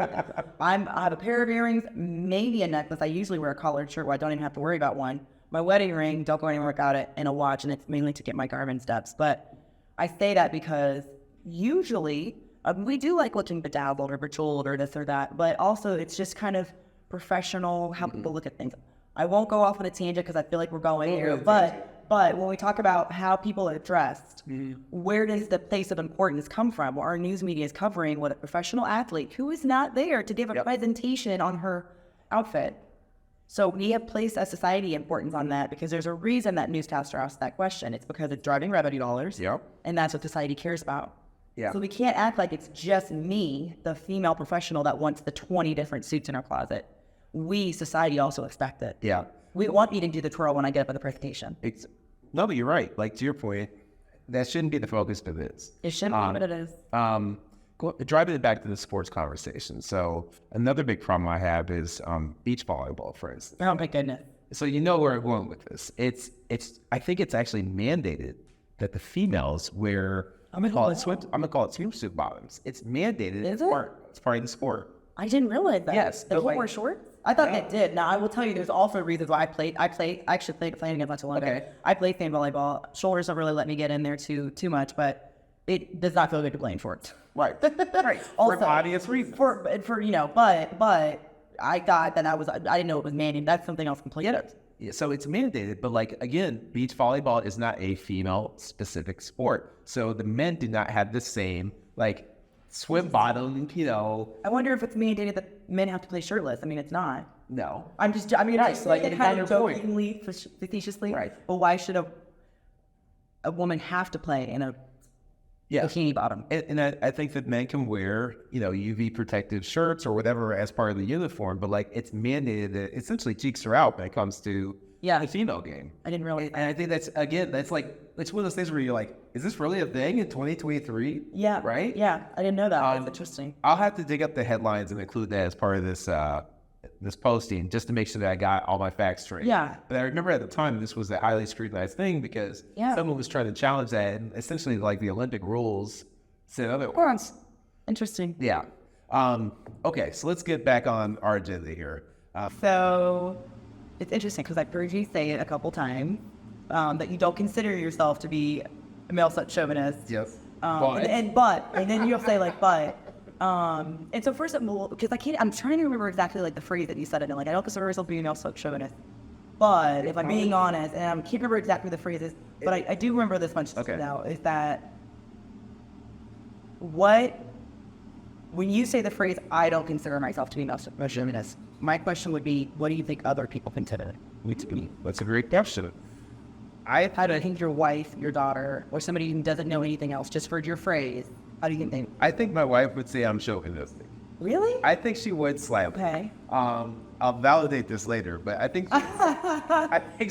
I have a pair of earrings, maybe a necklace. I usually wear a collared shirt where I don't even have to worry about one. My wedding ring, don't go anywhere without it, and a watch, and it's mainly to get my Garmin steps. But I say that because usually we do like looking bedazzled or bejeweled or this or that, but also it's just kind of professional how people look at things. I won't go off on a tangent because I feel like we're going here, but when we talk about how people are dressed, where does the place of importance come from? Well, our news media is covering what a professional athlete who is not there to give a presentation on her outfit. So we have placed a society importance on that because there's a reason that newscaster asked that question. It's because it's driving revenue dollars, and that's what society cares about. So we can't act like it's just me, the female professional that wants the 20 different suits in our closet. We, society, also expect it. We want me to do the twirl when I get up at the presentation. No, but you're right. Like, to your point, that shouldn't be the focus of this. It shouldn't be, but it is. Driving it back to the sports conversation. So another big problem I have is beach volleyball, for instance. Oh, my goodness. So you know where I'm going with this. I think it's actually mandated that the females wear, I'm gonna call it swimsuit bottoms. It's mandated. Is it? It's part of the sport. I didn't realize that. Yes. They won't wear shorts? I thought they did. Now, I will tell you, there's also reasons why I actually played against not too long ago. I played sand volleyball. Shoulders don't really let me get in there too much, but it does not feel good to play in shorts. Right. Also, for obvious reasons. For but I thought that I didn't know it was mandated. That's something else completely. Yeah, so it's mandated, but like, again, beach volleyball is not a female-specific sport. So the men do not have the same, like, swim bottom, I wonder if it's mandated that men have to play shirtless. I mean, it's not. No. I just like it kind of jokingly, facetiously. Right. But why should a woman have to play in a bikini bottom? And I think that men can wear, UV protective shirts or whatever as part of the uniform, but like, it's mandated that essentially cheeks are out when it comes to the female game. I didn't realize that. And I think that's one of those things where you're like, is this really a thing in 2023? Yeah. Right? Yeah. I didn't know that. That's interesting. I'll have to dig up the headlines and include that as part of this posting just to make sure that I got all my facts straight. Yeah. But I remember at the time this was a highly scrutinized thing because someone was trying to challenge that, and essentially like the Olympic rules said otherwise. Of course. Interesting. Yeah. Okay, so let's get back on our agenda here. So it's interesting because I've heard you say it a couple times that you don't consider yourself to be a male chauvinist. Yes. And then you'll say like, but. And so first, because I'm trying to remember exactly like the phrase that you said it in. Like, I don't consider myself to be a male chauvinist. But if I'm being honest, and I can't remember exactly the phrases, but I do remember this much now, is that when you say the phrase, I don't consider myself to be a male chauvinist, my question would be, what do you think other people consider me to be? That's a great question. I think your wife, your daughter, or somebody who doesn't know anything else just heard your phrase. How do you think? I think my wife would say I'm chauvinistic. Really? I think she would slightly. Okay. I'll validate this later, but I think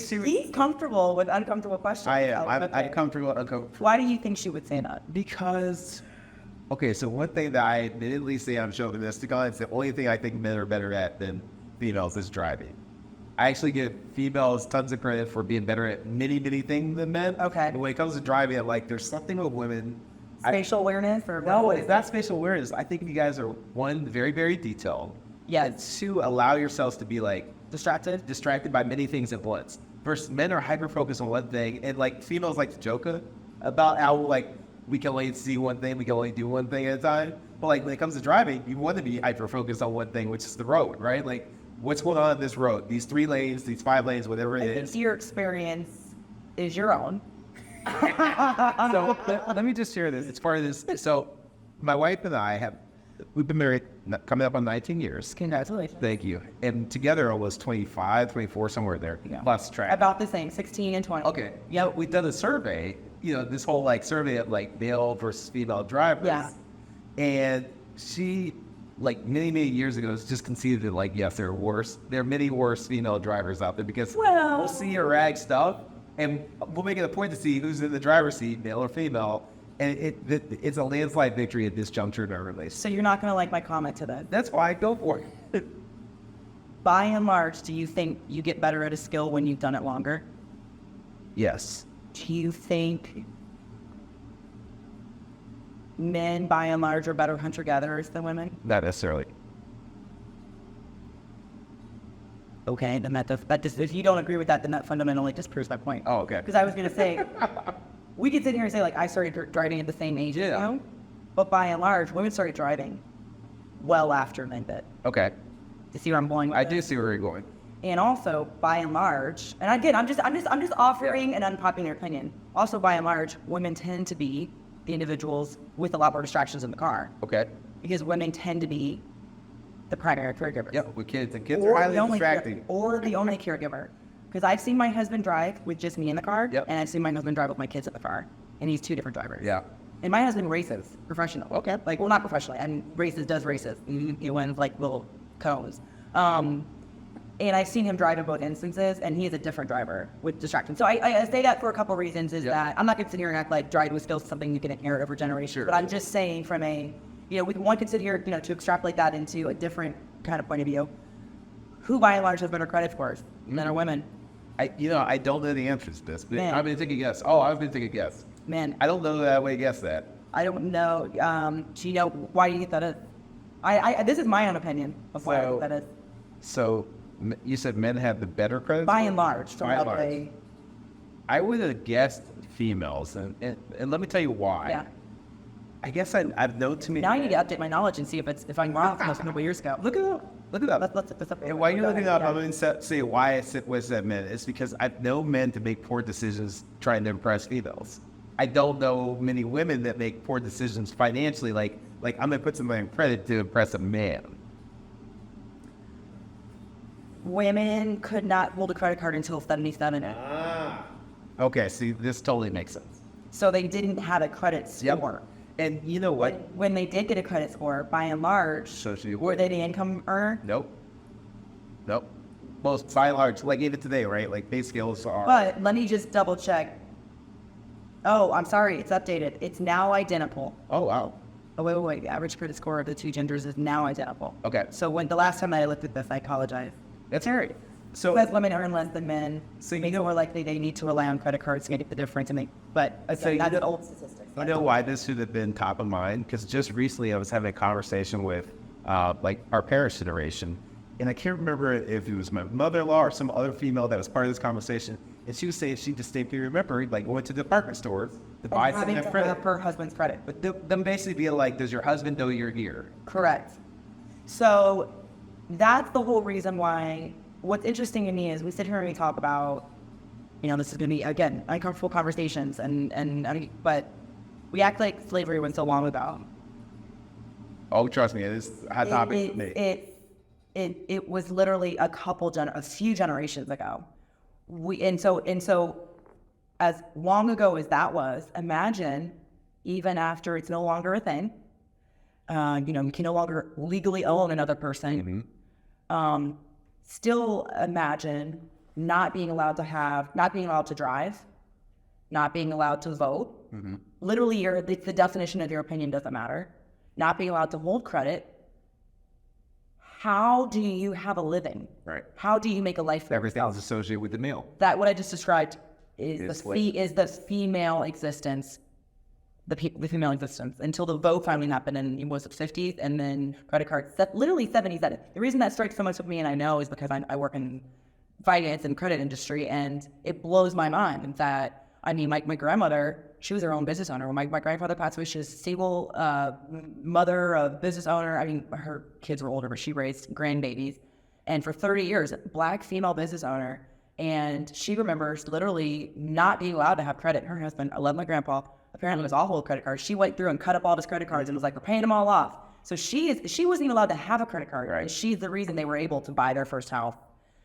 she would. He's comfortable with uncomfortable questions. I am. I'm comfortable with uncomfortable. Why do you think she would say that? Because, so one thing that I admittedly say I'm chauvinistic on, it's the only thing I think men are better at than females is driving. I actually give females tons of credit for being better at many, many things than men. Okay. But when it comes to driving, there's something with women. Spatial awareness? No, it's not spatial awareness. I think you guys are, one, very, very detailed. Yeah. And two, allow yourselves to be like distracted by many things at once. Versus men are hyper-focused on one thing, and like females like to joke about how like we can only see one thing, we can only do one thing at a time. But like when it comes to driving, you want to be hyper-focused on one thing, which is the road, right? Like what's going on this road? These 3 lanes, these 5 lanes, whatever it is. Your experience is your own. So let me just share this. It's part of this. So my wife and I we've been married coming up on 19 years. Congratulations. Thank you. And together it was 25, 24, somewhere there. Yeah. Plus track. About the same, 16 and 20. Okay. Yeah, we've done a survey, this whole like survey of like male versus female drivers. Yeah. And she, like many, many years ago, just conceded that like, yes, there are many worse female drivers out there because we'll see your rag stuff. And we'll make it a point to see who's in the driver's seat, male or female. And it's a landslide victory at this juncture in our relationship. So you're not going to like my comment to that. That's why I go for it. By and large, do you think you get better at a skill when you've done it longer? Yes. Do you think men, by and large, are better hunter-gatherers than women? Not necessarily. Okay, then if you don't agree with that, then that fundamentally disproves my point. Oh, okay. Because I was going to say, we could sit here and say, like, I started driving at the same age as you, but by and large, women started driving well after men did. Okay. You see where I'm going with I this? do see where you're going. And also, by and large, and again, I'm just offering an unpopular opinion. Also, by and large, women tend to be the individuals with a lot more distractions in the car. Okay. Because women tend to be the primary caregiver. Yeah, with kids, and kids are highly distracting. Or the only caregiver. Because I've seen my husband drive with just me in the car, and I've seen my husband drive with my kids in the car, and he's two different drivers. Yeah. And my husband races professional. Okay. Like, well, not professionally, and does races. He wins like little cones. And I've seen him drive in both instances, and he is a different driver with distractions. So I say that for a couple reasons, is that I'm not going to sit here and act like driving skills is something you can inherit over generations. Sure. But I'm just saying from a, one can sit here, to extrapolate that into a different kind of point of view. Who, by and large, has better credit scores, men or women? I don't know the answers to this, but Man. I'm going to take a guess. Oh, I'm going to take a guess. Man. I don't know that way to guess that. I don't know. Do you know why you think that is? This is my own opinion of why I think that is. So, you said men have the better credit By score? and large. By and large. I would have guessed females, and let me tell you why. Yeah. I guess I've known too many. Now I need to update my knowledge and see if I'm wrong from a couple years ago. Look it up. Look it up. Let's look this up. And while you're looking it up, I'm going to say why I said men. It's because I've known men to make poor decisions trying to impress females. I don't know many women that make poor decisions financially, like I'm going to put somebody on credit to impress a man. Women could not hold a credit card until 77. Okay, see, this totally makes sense. So they didn't have a credit score. And you know what? When they did get a credit score, by and large, were they the income earner? Nope. Most by and large, like even today, right? Like base skills are. But let me just double check. Oh, I'm sorry, it's updated. It's now identical. Oh, wow. Oh, wait. The average credit score of the two genders is now identical. Okay. So when the last time that I looked at this, I apologize. That's right. So because women earn less than men, so makes it more likely they need to rely on credit cards to get the difference. But that's an old statistic. I know why this should have been top of mind, because just recently I was having a conversation with like our parents' generation, and I can't remember if it was my mother-in-law or some other female that was part of this conversation, and she was saying she distinctly remembered like going to department stores to buy something at credit. Her husband's credit. But them basically being like, does your husband know you're here? Correct. So that's the whole reason why. What's interesting to me is we sit here and we talk about, this is going to be, again, uncomfortable conversations, but we act like slavery went so long ago. Oh, trust me, it is a hot topic for me. It was literally a few generations ago. So as long ago as that was, imagine even after it's no longer a thing, you can no longer legally own another person. Mm-hmm. Still imagine not being allowed to drive, not being allowed to vote. Mm-hmm. Literally, the definition of your opinion doesn't matter. Not being allowed to hold credit. How do you have a living? Right. How do you make a life? Everything is associated with the male. That what I just described is the female existence. The female existence until the vote finally happened in the 50s, and then credit cards, literally 70s. The reason that strikes so much with me, and I know, is because I work in finance and credit industry, and it blows my mind that, my grandmother, she was her own business owner. When my grandfather passed away, she was a single mother, a business owner. Her kids were older, but she raised grandbabies. And for 30 years, Black female business owner, and she remembers literally not being allowed to have credit. Her husband, I love my grandpa, apparently was awful with credit cards. She went through and cut up all his credit cards and was like, we're paying them all off. So she wasn't even allowed to have a credit card. Right. And she's the reason they were able to buy their first house,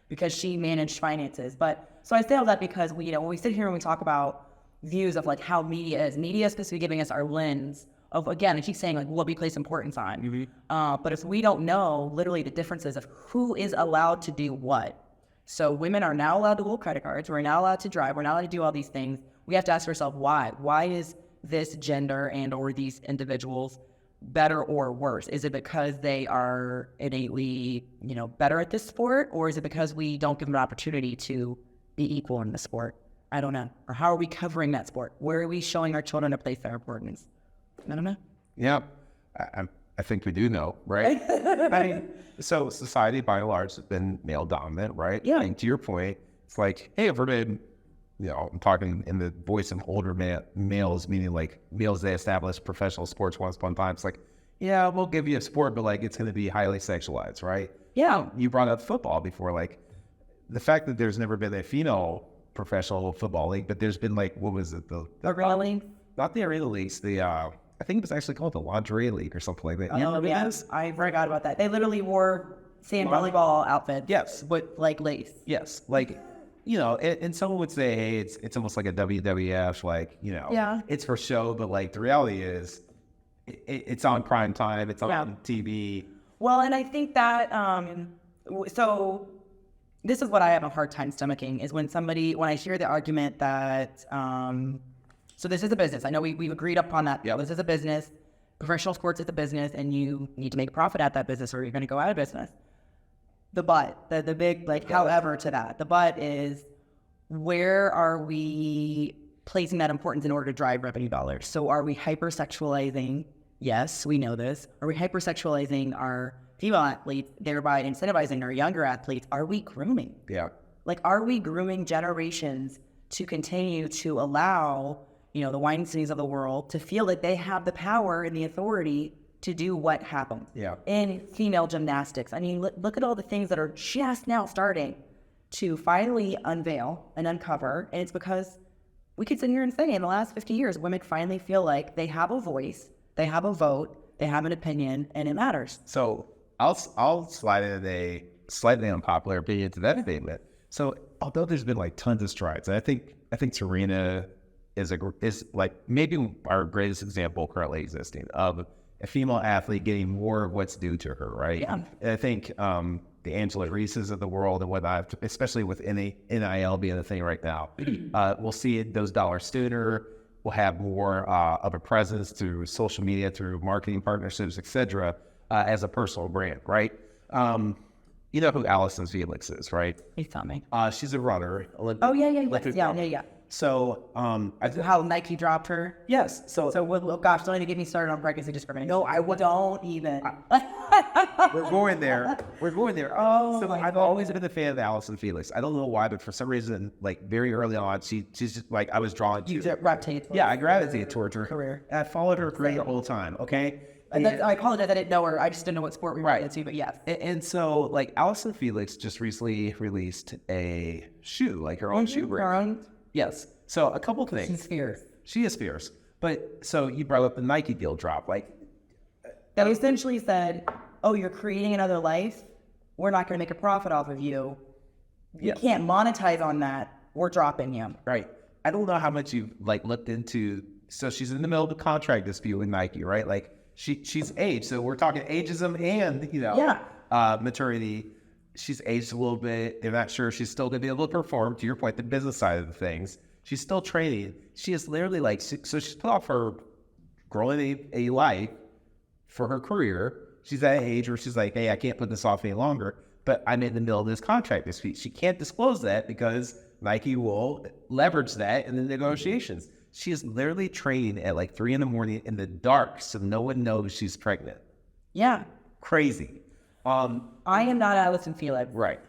because she managed finances. So I say all that because when we sit here and we talk about views of like how media is supposed to be giving us our lens of, again, I keep saying like what we place importance on. Mm-hmm. But if we don't know literally the differences of who is allowed to do what. So women are now allowed to hold credit cards. We're now allowed to drive. We're now allowed to do all these things. We have to ask ourselves why. Why is this gender and or these individuals better or worse? Is it because they are innately, better at this sport, or is it because we don't give them an opportunity to be equal in the sport? I don't know. Or how are we covering that sport? Where are we showing our children to place their importance? I don't know. Yeah, I think we do know, right? I mean, so society by and large has been male dominant, right? Yeah. And to your point, it's like, hey, if we're been, I'm talking in the voice of older males, meaning like males that established professional sports once upon a time. It's like, yeah, we'll give you a sport, but like it's going to be highly sexualized, right? Yeah. You brought up football before, like the fact that there's never been a female professional football league, but there's been like, what was it? The Arena League? Not the Arena Leagues, I think it was actually called the Lingerie League or something like that. Oh, yes. I forgot about that. They literally wore sand volleyball outfits. Yes. With like lace. Yes. Like, and someone would say, hey, it's almost like a WWF, like, Yeah. it's for show, but like the reality is it's on prime time, it's on TV. Well, and I think that, so this is what I have a hard time stomaching, is when I hear the argument that, so this is a business. I know we've agreed upon that. Yeah. This is a business. Professional sports is a business, and you need to make a profit at that business, or you're going to go out of business. The big, however to that, the but is, where are we placing that importance in order to drive revenue dollars? So are we hypersexualizing? Yes, we know this. Are we hypersexualizing our female athletes, thereby incentivizing our younger athletes? Are we grooming? Yeah. Are we grooming generations to continue to allow, the Weinsteins of the world to feel that they have the power and the authority to do what happened in female gymnastics? I mean, look at all the things that are just now starting to finally unveil and uncover. And it's because we could sit here and say in the last 50 years, women finally feel like they have a voice, they have a vote, they have an opinion, and it matters. So I'll slide in a slightly unpopular opinion to that statement. So although there's been like tons of strides, and I think Serena is like maybe our greatest example currently existing of a female athlete getting more of what's due to her, right? Yeah. And I think the Angela Reeses of the world and whatnot, especially with NIL being a thing right now, we'll see those dollars sooner. We'll have more of a presence through social media, through marketing partnerships, etc., as a personal brand, right? You know who Allison Felix is, right? He's coming. She's a runner. Yeah. So, how Nike dropped her? Yes. So gosh, don't even get me started on pregnancy discrimination. No, I would. Don't even. We're going there. Oh, so I've always been a fan of Allison Felix. I don't know why, but for some reason, like very early on, she's just like I was drawn to. You gravitate. Yeah, I gravitated towards her career. And I followed her career the whole time. Okay. And I apologize, I didn't know her. I just didn't know what sport we were into, but yes. And so, like, Allison Felix just recently released a shoe, like her own shoe brand. Her own? Yes. So a couple things. She's fierce. She is fierce. But so you brought up the Nike deal drop, like that essentially said, "Oh, you're creating another life. We're not going to make a profit off of you. You can't monetize on that. We're dropping you." Right. I don't know how much you've like looked into. So she's in the middle of a contract dispute with Nike, right? Like she's aged. So we're talking ageism and maturity. She's aged a little bit. They're not sure she's still going to be able to perform. To your point, the business side of the things. She's still training. She is literally like, so she's put off her growing a life for her career. She's at an age where she's like, hey, I can't put this off any longer, but I'm in the middle of this contract dispute. She can't disclose that because Nike will leverage that in the negotiations. She is literally training at like 3 a.m. in the dark so no one knows she's pregnant. Yeah. Crazy. I am not Allison Felix. Right.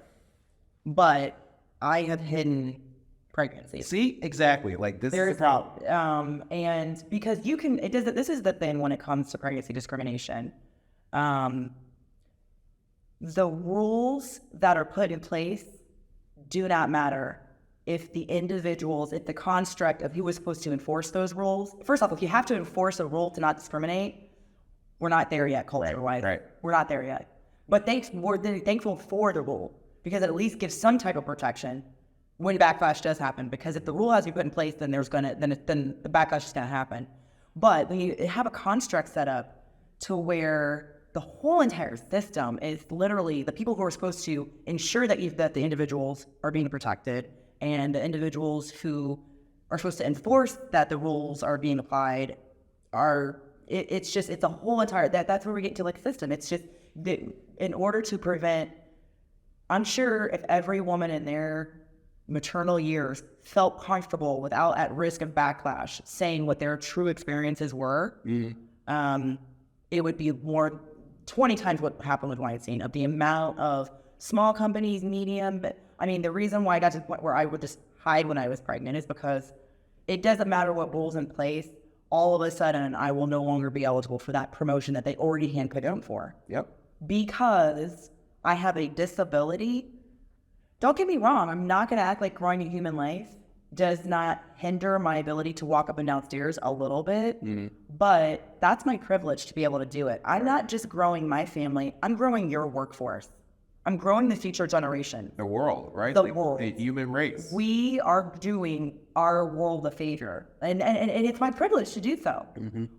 But I have hidden pregnancy. See? Exactly. Like this is the problem. And because this is the thing when it comes to pregnancy discrimination. The rules that are put in place do not matter if the construct of who was supposed to enforce those rules. First off, if you have to enforce a rule to not discriminate, we're not there yet culture-wise. Right. We're not there yet. But we're thankful for the rule because it at least gives some type of protection when backlash does happen. Because if the rule has to be put in place, then then the backlash is gonna happen. But when you have a construct set up to where the whole entire system is literally the people who are supposed to ensure that the individuals are being protected and the individuals who are supposed to enforce that the rules are being applied it's a whole entire, that's where we get to like system. It's just that in order to prevent, I'm sure if every woman in their maternal years felt comfortable without at risk of backlash saying what their true experiences were, it would be more 20 times what happened with Weinstein, of the amount of small companies, medium. But I mean, the reason why I got to the point where I would just hide when I was pregnant is because it doesn't matter what rules in place. All of a sudden, I will no longer be eligible for that promotion that they already handpicked out for. Yep. Because I have a disability. Don't get me wrong. I'm not going to act like growing a human life does not hinder my ability to walk up and down stairs a little bit. But that's my privilege to be able to do it. I'm not just growing my family. I'm growing your workforce. I'm growing the future generation. The world, right? The world. The human race. We are doing our world a favor. And it's my privilege to do so.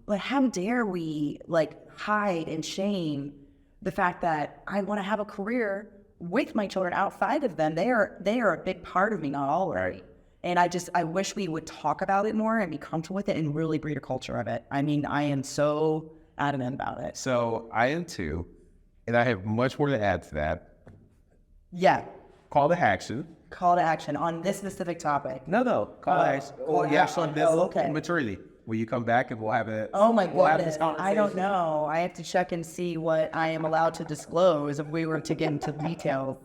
But how dare we like hide and shame the fact that I want to have a career with my children outside of them. They are a big part of me, not all of me. And I wish we would talk about it more and be comfortable with it and really breed a culture of it. I mean, I am so adamant about it. So I am too. And I have much more to add to that. Yeah. Call to action. Call to action on this specific topic. No. Call to action. On this okay. maturity. Will you come back and we'll have it? Oh my goodness. I don't know. I have to check and see what I am allowed to disclose if we were to get into detail.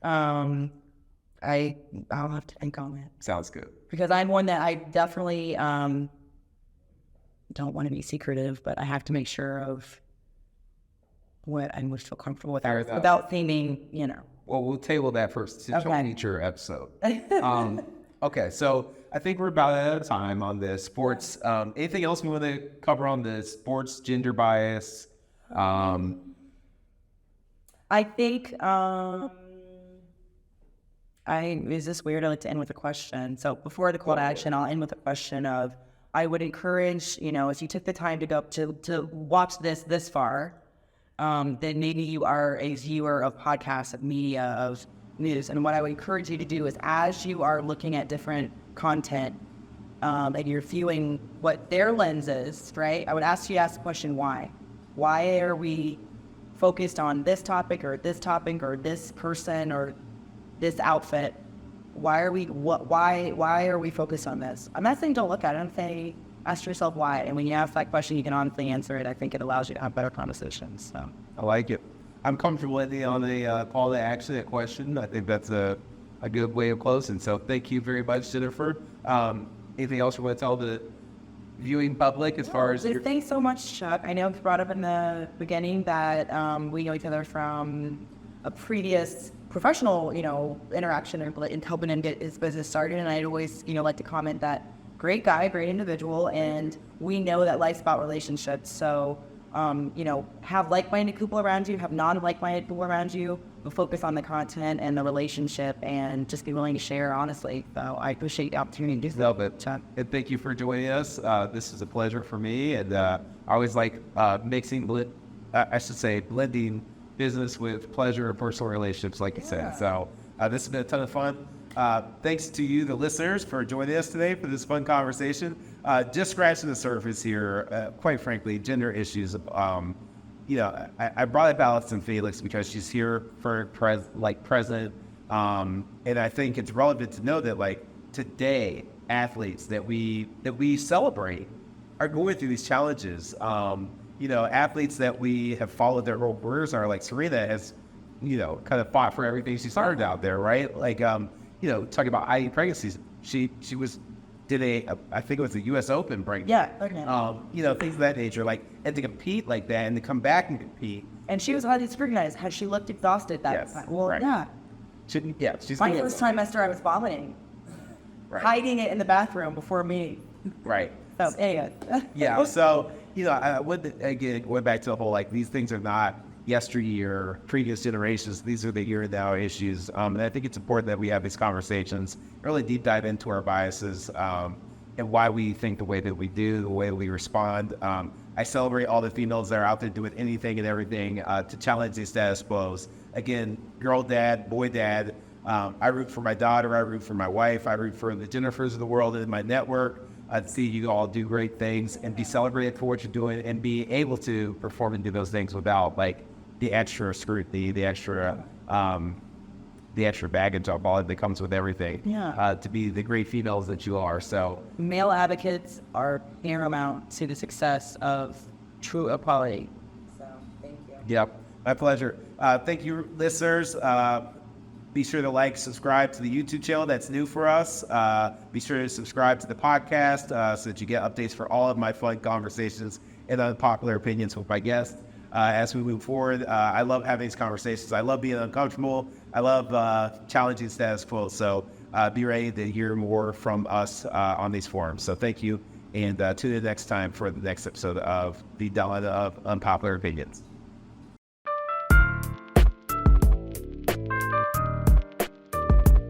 I'll have to think on it. Sounds good. Because I'm one that I definitely don't want to be secretive, but I have to make sure of what I would feel comfortable with without seeming, Well, we'll table that for a future episode. Okay, so I think we're about out of time on the sports. Anything else we want to cover on the sports gender bias? I think, is this weird? I like to end with a question. So before the call to action, I'll end with a question of, I would encourage, if you took the time to go to watch this far, then maybe you are a viewer of podcasts, of media, of news. And what I would encourage you to do is, as you are looking at different content and you're viewing what their lens is, right? I would ask you to ask the question, why? Why are we focused on this topic or this person or this outfit? Why are we focused on this? I'm not saying don't look at it. I'm saying ask yourself why. And when you ask that question, you can honestly answer it. I think it allows you to have better conversations. So I like it. I'm comfortable ending on a call to action, a question. I think that's a good way of closing. So thank you very much, Jennifer. Anything else you want to tell the viewing public as far as Thanks so much, Chuck. I know it's brought up in the beginning that we know each other from a previous professional, interaction and helping him get his business started. And I'd always, like to comment that great guy, great individual, and we know that life's about relationships. So, have like-minded people around you, have non-like-minded people around you, but focus on the content and the relationship and just be willing to share honestly. So I appreciate the opportunity to do so. And thank you for joining us. This is a pleasure for me. And I always like blending business with pleasure and personal relationships, like you said. So this has been a ton of fun. Thanks to you, the listeners, for joining us today for this fun conversation. Just scratching the surface here, quite frankly, gender issues. I brought up Allison Felix because she's here for present. And I think it's relevant to know that today, athletes that we celebrate are going through these challenges. Athletes that we have followed their whole careers are like Serena has, kind of fought for everything she started out there, right? Talking about IE pregnancies, she did I think it was the U.S. Open break. Yeah. Okay. Things of that nature, and to compete like that and to come back and compete. And she was highly scrutinized. Has she looked exhausted that time? Well, right. Yeah. She's my first trimester, I was vomiting, hiding it in the bathroom before a meeting. Right. So anyway. Yeah. So I would again going back to the whole these things are not yesteryear, previous generations. These are the here and now issues. And I think it's important that we have these conversations, really deep dive into our biases and why we think the way that we do, the way we respond. I celebrate all the females that are out there doing anything and everything to challenge these status quos. Again, girl dad, boy dad, I root for my daughter. I root for my wife. I root for the Jennifers of the world in my network. I see you all do great things and be celebrated for what you're doing and be able to perform and do those things without like the extra scrutiny, the extra baggage of all that comes with everything. To be the great females that you are. So male advocates are paramount to the success of true equality. So thank you. Yep, my pleasure. Thank you, listeners. Be sure to like, subscribe to the YouTube channel. That's new for us. Be sure to subscribe to the podcast so that you get updates for all of my fun conversations and unpopular opinions with my guests. As we move forward, I love having these conversations. I love being uncomfortable. I love challenging status quo. So be ready to hear more from us on these forums. So thank you, and tune in next time for the next episode of the Don of Unpopular Opinions.